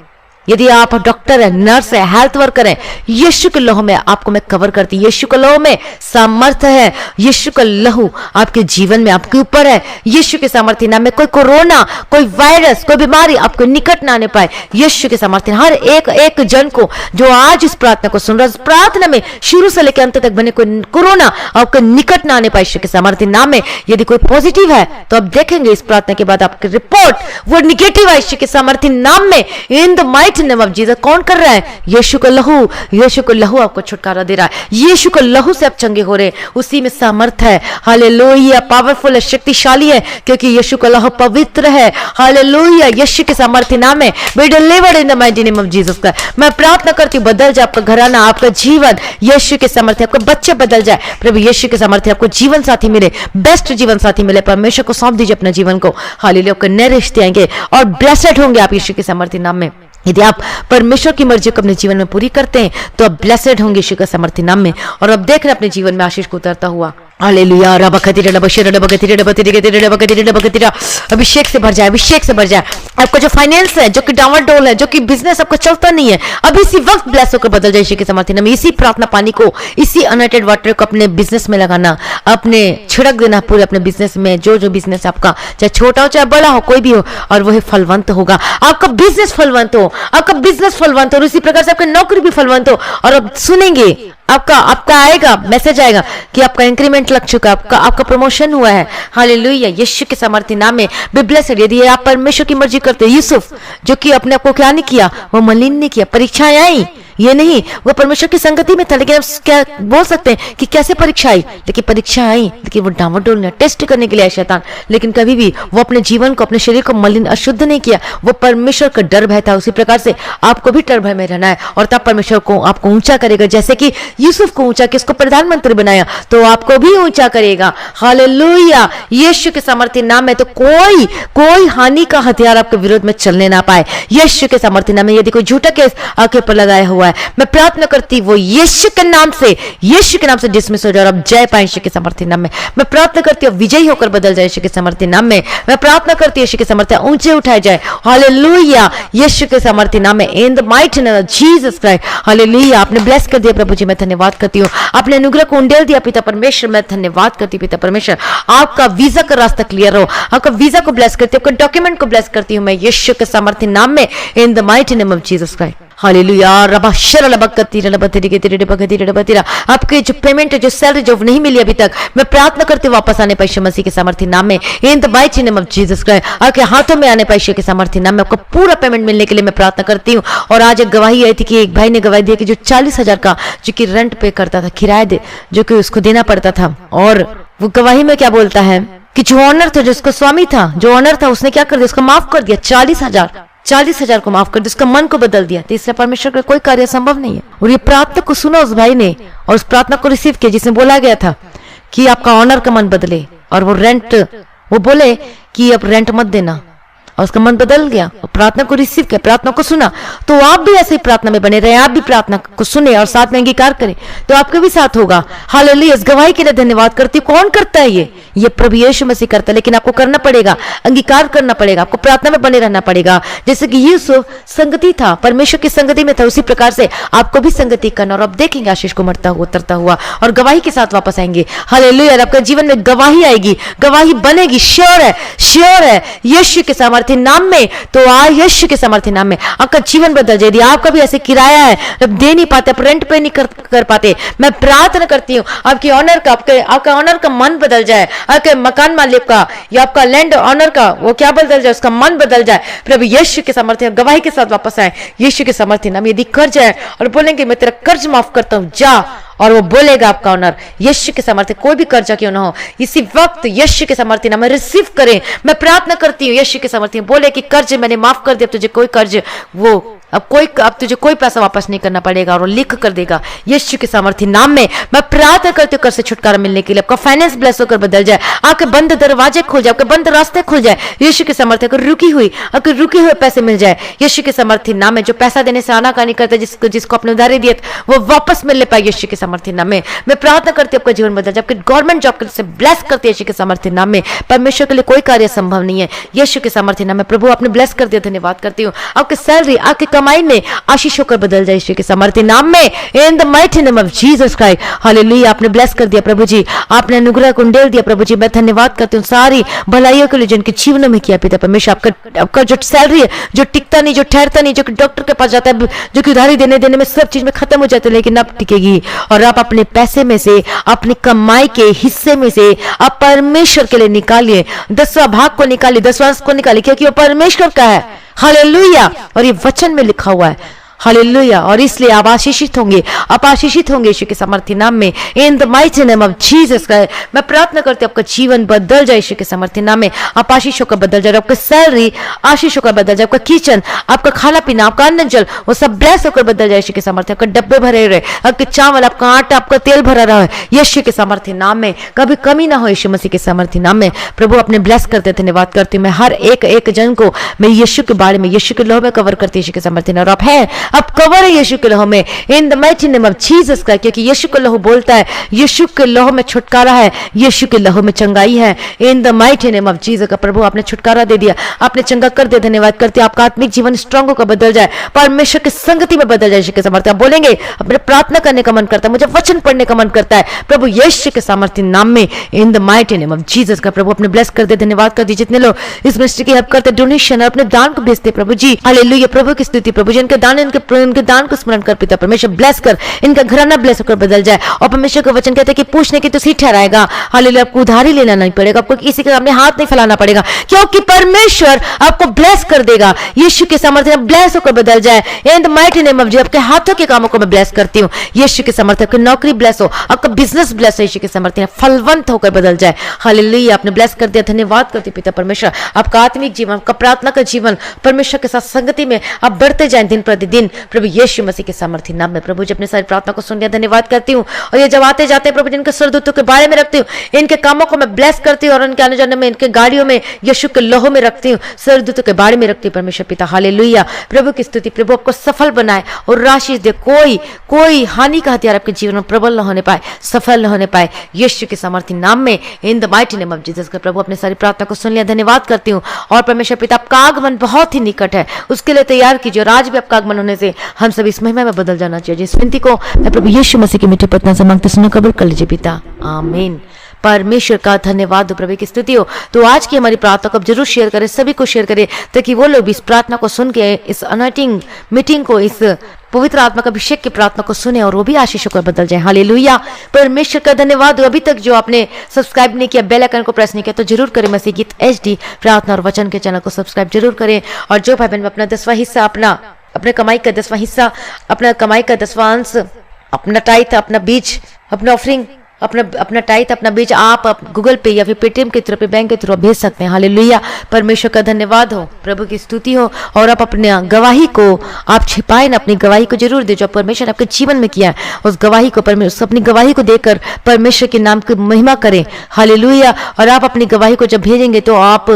यदि आप डॉक्टर है, नर्स है, हेल्थ वर्कर है, यीशु के लहू में आपको मैं कवर करती। यीशु के लहू में सामर्थ्य है, यीशु का लहू आपके जीवन में आपके ऊपर है। यीशु के सामर्थ्य नाम में कोई कोरोना, कोई वायरस, कोई बीमारी आपको निकट ना आने पाए। यीशु के सामर्थ्य हर एक जन को जो आज इस प्रार्थना को सुन रहा है, प्रार्थना में शुरू से लेकर अंत तक बने कोई कोरोना आपको निकट ना आने पाए यीशु के सामर्थ्य नाम में। यदि कोई पॉजिटिव है तो आप देखेंगे इस प्रार्थना के बाद आपकी रिपोर्ट वो निगेटिव है यीशु के सामर्थ्य नाम में, in the mighty name of Jesus. कौन कर रहा है? यीशु का लहू, यीशु का लहू आपको छुटकारा दे रहा है। यीशु का लहू से आप चंगे हो रहे, उसी में सामर्थ है। हालेलुया, पावरफुल है, शक्तिशाली है, क्योंकि यीशु का लहू पवित्र है। हालेलुया, यीशु के सामर्थ्य नाम में be delivered in the mighty name of Jesus का। मैं प्रार्थना करती हूँ, बदल जाए आपका घराना, आपका जीवन यीशु के सामर्थ्य, आपके बच्चे बदल जाए। प्रभु यीशु के सामर्थ्य आपको जीवन साथी मिले, बेस्ट जीवन साथी मिले। परमेश्वर को सौंप दीजिए अपना जीवन को। हालेलुया, आपके नए रिश्ते आएंगे और ब्लेसेड होंगे आप यीशु के सामर्थ्य नाम में। यदि आप परमेश्वर की मर्जी को अपने जीवन में पूरी करते हैं तो आप ब्लेसेड होंगे यीशु के सामर्थ्य नाम में, और अब देख रहे हैं अपने जीवन में आशीष को उतरता हुआ। हालेलुया, अभिषेक से भर जाए, अभिषेक से भर जाए। आपका जो फाइनेंस है, जो कि डावाडोल है, जो कि बिजनेस आपका चलता नहीं है, अभी इसी वक्त ब्लेस होकर बदल जाए यीशु के सामर्थ्य नाम में। इसी प्रार्थना पानी को, इसी अनॉइंटेड वाटर को अपने बिजनेस में लगाना, अपने छिड़क देना पूरे अपने बिजनेस में। जो जो बिजनेस आपका, चाहे छोटा हो चाहे बड़ा हो, कोई भी हो, और वही फलवंत होगा। आपका बिजनेस फलवंत हो, आपका बिजनेस फलवंत हो, और उसी प्रकार से आपकी नौकरी भी फलवंत हो। और अब सुनेंगे, आपका आएगा, मैसेज आएगा कि आपका इंक्रीमेंट लग चुका है, आपका प्रमोशन हुआ है। हालेलुया, यीशु के सामर्थ्य नाम में बी ब्लेस्ड। यदि आप परमेश्वर की मर्जी करते, यूसुफ जो कि अपने आप को क्या नहीं किया, वो मलिन नहीं किया। परीक्षाएं आई, ये नहीं, वो परमेश्वर की संगति में था, लेकिन आप क्या बोल सकते हैं कि कैसे परीक्षा आई? लेकिन परीक्षा आई, लेकिन वो डामाडोल ने टेस्ट करने के लिए आया शैतान, लेकिन कभी भी वो अपने जीवन को, अपने शरीर को मलिन अशुद्ध नहीं किया। वो परमेश्वर का डर भय था। उसी प्रकार से आपको भी डर भय में रहना है, और तब परमेश्वर को आपको ऊंचा करेगा। जैसे कि यूसुफ को ऊंचा किया, उसको प्रधानमंत्री बनाया, तो आपको भी ऊंचा करेगा। हालेलुया, यीशु के सामर्थ्य नाम में तो कोई हानि का हथियार आपके विरोध में चलने ना पाए। यीशु के सामर्थ्य नाम में यदि कोई झूठा केस आपके ऊपर लगाया हुआ है, मैं प्रार्थना करती वो यीशु के नाम से डिसमिस हो जाए, और अब जय पाए यीशु के सामर्थ्य नाम में। मैं प्रार्थना करती हूँ विजयी होकर बदल जाए यीशु के सामर्थ्य नाम में। मैं प्रार्थना करती हूँ यीशु के सामर्थ्य ऊंचे उठाए जाए। हालेलुया, यीशु के सामर्थ्य नाम में, in the mighty name of Jesus Christ. Hallelujah, आपने ब्लेस कर दिया प्रभु जी, मैं धन्यवाद करती हूँ। आपने अनुग्रह को उंडेल दिया पिता परमेश्वर, मैं धन्यवाद करती हूँ पिता परमेश्वर। आपका वीजा का रास्ता क्लियर हो, आपका वीजा को ब्लेस करती हूँ, आपका डॉक्यूमेंट को ब्लेस करती हूँ मैं यीशु के सामर्थ्य नाम में, in the mighty name of Jesus Christ. Hallelujah, आपके जो पेमेंट है, जो सैलरी जो नहीं मिली अभी तक, मैं प्रार्थना करती हूँ वापस आने पाए यीशु मसीह के सामर्थ्य नाम में, in the mighty name of Jesus Christ. आपके हाथों में आने पाए यीशु के सामर्थ्य नाम में, आपका पूरा पेमेंट मिलने के लिए मैं प्रार्थना करती हूँ। और आज एक गवाही आई थी कि एक भाई ने गवाही दी कि जो 40,000 का जो कि रेंट पे करता था, किराया जो कि उसको देना पड़ता था, और वो गवाही में क्या बोलता है कि जो ऑनर था, जो उसका स्वामी था, जो ऑनर था, उसने क्या कर दिया, उसको माफ कर दिया। 40,000 को माफ कर दिया, उसका मन को बदल दिया। तो इससे परमेश्वर का कोई कार्य संभव नहीं है। और ये प्रार्थना को सुना उस भाई ने, और उस प्रार्थना को रिसीव किया जिसमें बोला गया था कि आपका ऑनर का मन बदले, और वो बोले कि अब रेंट मत देना, और उसका मन बदल गया। और प्रार्थना को रिसीव किया, प्रार्थना को सुना। तो आप भी ऐसे ही प्रार्थना में बने रहे, आप भी प्रार्थना को सुने और साथ में अंगीकार करें, तो आपके भी साथ होगा। हालेलुया, इस गवाही के लिए धन्यवाद करती हूँ। कौन करता है ये प्रभु यीशु मसीह करता है, लेकिन आपको करना पड़ेगा, अंगीकार करना पड़ेगा, आपको प्रार्थना में बने रहना पड़ेगा। जैसे कि यूसुफ संगति था, परमेश्वर की संगति में था, उसी प्रकार से आपको भी संगति करना, और आप देखेंगे आशीष को मरता हुआ, उतरता हुआ, और गवाही के साथ वापस आएंगे। हालेलुया, आपका जीवन में गवाही आएगी, गवाही बनेगी, श्योर है यीशु के सामर्थ्य नाम में। तो आज यीशु के सामर्थ्य नाम में आपका जीवन बदल जाए। यदि आपका भी ऐसे किराया है, अब दे नहीं पाते, आप रेंट पे नहीं कर पाते, मैं प्रार्थना करती हूँ आपके ऑनर का, आपका ऑनर का मन बदल जाए, आपके मकान मालिक का या आपका लैंड ऑनर का वो क्या बदल जाए, उसका मन बदल जाए। प्रभु यीशु के सामर्थ्य गवाही के साथ वापस आए यीशु के सामर्थ्य नाम। यदि कर्ज है और बोलेंगे मैं तेरा कर्ज माफ करता हूँ, जा, और वो बोलेगा आपका ऑनर यीशु के सामर्थ्य, कोई भी कर्जा क्यों ना हो, इसी वक्त यीशु के सामर्थ्य नाम रिसीव करें। मैं प्रार्थना करती हूँ यीशु के सामर्थ्य, बोले कि कर्ज मैंने माफ कर दिया, तुझे कोई कर्ज अब तुझे कोई पैसा वापस नहीं करना पड़ेगा, और वो लिख कर देगा यीशु के सामर्थ्य नाम में। मैं प्रार्थना करती हूँ कर्ज से छुटकारा मिलने के लिए, आपका फाइनेंस ब्लेस होकर बदल जाए, आपके बंद दरवाजे खुल जाए, आपके बंद रास्ते खुल जाए यीशु के सामर्थ्य। आपके रुके हुए पैसे मिल जाए यीशु के सामर्थ्य नाम में। जो पैसा देने से आनाकानी करता है, जिसको अपने उधारी दिए वो वापस मिलने पाए यीशु के सामर्थ्य नाम में। मैं प्रार्थना करती हूँ आपका जीवन बदल जाए, आपके गवर्नमेंट जॉब से ब्लेस करती है यीशु के सामर्थ्य नाम में। परमेश्वर के लिए कोई कार्य संभव नहीं है यीशु के सामर्थ्य नाम में। प्रभु आपने ब्लेस कर दिया, धन्यवाद करती हूँ। आपके सैलरी, आपकी कमाई में आशीष होकर बदल जाए यीशु के सामर्थ्य नाम में, in the mighty name of Jesus Christ. Hallelujah, आपने ब्लेस कर दिया प्रभु जी, आपने अनुग्रह को उंडेल दिया प्रभु जी। मैं धन्यवाद करती हूँ सारी भलाइयों के लिए जिनके जीवन में किया पिता परमेश्वर। आपका जो सैलरी है, जो टिकता नहीं, जो ठहरता नहीं, जो डॉक्टर के पास जाता है, जो कि उधारी देने में सब चीज में खत्म हो जाता है, लेकिन अब टिकेगी। और आप अपने पैसे में से, अपनी कमाई के हिस्से में से आप परमेश्वर के लिए निकालिए, 10वां भाग को निकालिए, 10वां को निकालिए, क्योंकि वो परमेश्वर का है। हालेलुया। और ये वचन में लिखा हुआ है, हालेलुया। और इसलिए आप आशीषित होंगे, आप आशीषित होंगे यीशु के सामर्थी नाम में, in the mighty name of Jesus Christ. मैं प्रार्थना करती हूँ आपका जीवन बदल जाए यीशु के सामर्थी नाम में। आप आशीष होकर बदल जाए, आपका सैलरी आशीष होकर बदल जाए, आपका किचन, आपका खाना पीना, आपका अन्न जल, वो सब ब्लेस होकर बदल जाए यीशु के सामर्थी। आपका डब्बे भरे रहे, आपके चावल, आपका आटा, आपका तेल भरा रहा है यीशु के सामर्थी नाम में। कभी कमी ना हो यीशु मसीह के सामर्थी नाम में। प्रभु अपने ब्लेस करते, धन्यवाद करती हूँ। मैं हर एक जन को मैं यीशु के बारे में, यीशु के लहू में कवर करती हूँ यीशु के सामर्थी नाम। और आप है, आप कवर है यीशु के लहू में, in the mighty name of Jesus Christ. क्योंकि यीशु के लहू बोलता है, यीशु के लहू में छुटकारा है, यीशु के लहू में चंगाई है, इन the mighty name of Jesus का। प्रभु आपने छुटकारा दे दिया, आपने चंगा कर दिया, धन्यवाद करते हैं। आपका आत्मिक जीवन स्ट्रांग होकर बदल जाए, परमेश्वर की संगति में बदल जाए यीशु के सामर्थ्य। आप बोलेंगे अपने प्रार्थना करने का मन करता है, मुझे वचन पढ़ने का मन करता है, प्रभु यीशु के सामर्थ्य नाम में, in the mighty name of Jesus का। प्रभु अपने ब्लेस कर दे, धन्यवाद कर दी। जितने लोग इस मिनिस्ट्री की हेल्प करते, डोनेशन और अपने दान को भेजते, प्रभु जी हालेलुया। प्रभु की स्तुति, प्रभु जी इनके दान, इनके दान को स्मरण कर पिता परमेश्वर ब्लेस कर, इनका घराना ब्लेस होकर बदल जाए। और परमेश्वर का वचन कहते हैं कि पूछने की तो सी ठहराएगा, हालेलुया। आपको उधारी लेना नहीं पड़ेगा, आपको किसी के सामने हाथ नहीं फैलाना पड़ेगा, क्योंकि परमेश्वर आपको ब्लेस कर देगा। यीशु के सामर्थ्य ब्लेस होकर बदल जाए, इन the mighty name of Jesus. आपके हाथों के कामों को मैं ब्लेस करती हूँ यीशु के सामर्थ्य। आपकी नौकरी ब्लेस हो, आपका बिजनेस ब्लेस हो यीशु के सामर्थ्य, फलवंत होकर बदल जाए, हालेलुया। आपने ब्लेस कर दिया, धन्यवाद करती पिता परमेश्वर। आपका आत्मिक जीवन, आपका प्रार्थना का जीवन परमेश्वर के साथ संगति में आप बढ़ते जाए दिन प्रतिदिन, प्रभु यीशु मसीह के सामर्थ्य नाम में। प्रभु जी अपने सारी प्रार्थना को सुन लिया, धन्यवाद करती हूँ। और ये जब आते जाते प्रभु जिनके स्वर्गदूतों के बारे में रखती हूँ, इनके कामों को मैं ब्लेस करती हूँ, और उनके आने जाने में, इनके गाड़ियों में यीशु के लहू में रखती हूँ, स्वर्गदूतों के बारे में रखती हूँ परमेश्वर पिता, हालेलुया। प्रभु की स्तुति, प्रभु आपको सफल बनाए और राशि दे, कोई हानि का हथियार आपके जीवन में प्रबल न होने पाए, सफल न होने पाए यीशु के सामर्थ्य नाम में, in the mighty name of Jesus. प्रभु अपने सारी प्रार्थना को सुन लिया, धन्यवाद करती हूँ। और परमेश्वर पिता आपका आगमन बहुत ही निकट है, उसके लिए तैयार कीजिए। और आज भी आपका आगमन होने से हम सब इस महिमा में बदल जाना चाहिए। इस विनती को मैं प्रभु यीशु मसीह के मीठे पत्ना से मांगते सुनो, कबूल कर लीजिए पिता, आमीन। परमेश्वर का धन्यवाद हो, प्रभु की स्तुति हो। तो आज की हमारी प्रार्थना को जरूर शेयर करें, सभी को शेयर करें, ताकि वो लोग भी इस प्रार्थना को सुन के, इस अनॉइंटिंग मीटिंग को, इस पवित्र आत्मा का अभिषेक की प्रार्थना को सुने और वो भी आशीषों को बदल जाए, हालेलुया। परमेश्वर का धन्यवाद हो। अभी तक जो आपने सब्सक्राइब नहीं किया, बेल आइकन को प्रेस नहीं किया, तो जरूर करें। मसीह गीत HD प्रार्थना और वचन के चैनल को सब्सक्राइब जरूर करें। और जो भाई बहन अपना 10वां हिस्सा, अपने कमाई का 10वां हिस्सा, अपना कमाई का 10वां अंश, अपना टाइथ, अपना बीज, अपना ऑफरिंग, अपना टाइथ, अपना बीज आप गूगल पे या फिर पेटीएम के थ्रू, बैंक के थ्रू भेज सकते हैं, हालेलुया। परमेश्वर का धन्यवाद हो, प्रभु की स्तुति हो। और आप अपने गवाही को आप छिपाए ना, अपनी गवाही को जरूर दे, जो परमेश्वर ने आपके जीवन में किया है, उस गवाही को परमेश्वर, अपनी गवाही को देकर परमेश्वर के नाम की महिमा करें, हालेलुया। और आप अपनी गवाही को जब भेजेंगे तो आप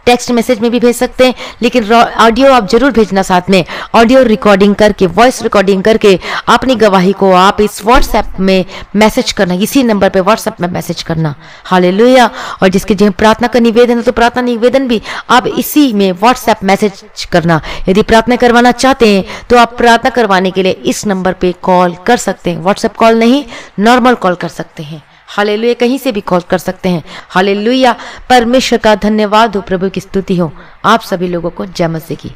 टेक्स्ट मैसेज में भी भेज सकते हैं, लेकिन ऑडियो आप जरूर भेजना साथ में, ऑडियो रिकॉर्डिंग करके, वॉइस रिकॉर्डिंग करके अपनी गवाही को आप इस व्हाट्सएप में मैसेज करना, इसी नंबर पे व्हाट्सएप में मैसेज करना, हालेलुया। और जिसके जो प्रार्थना का निवेदन है, तो प्रार्थना निवेदन भी आप इसी में व्हाट्सएप मैसेज करना। यदि प्रार्थना करवाना चाहते हैं तो आप प्रार्थना करवाने के लिए इस नंबर पे कॉल कर सकते हैं, व्हाट्सएप कॉल नहीं, नॉर्मल कॉल कर सकते हैं, हालेलुया। कहीं से भी कॉल कर सकते हैं, हालेलुया। परमेश्वर का धन्यवाद हो, प्रभु की स्तुति हो। आप सभी लोगों को जय मसीह की।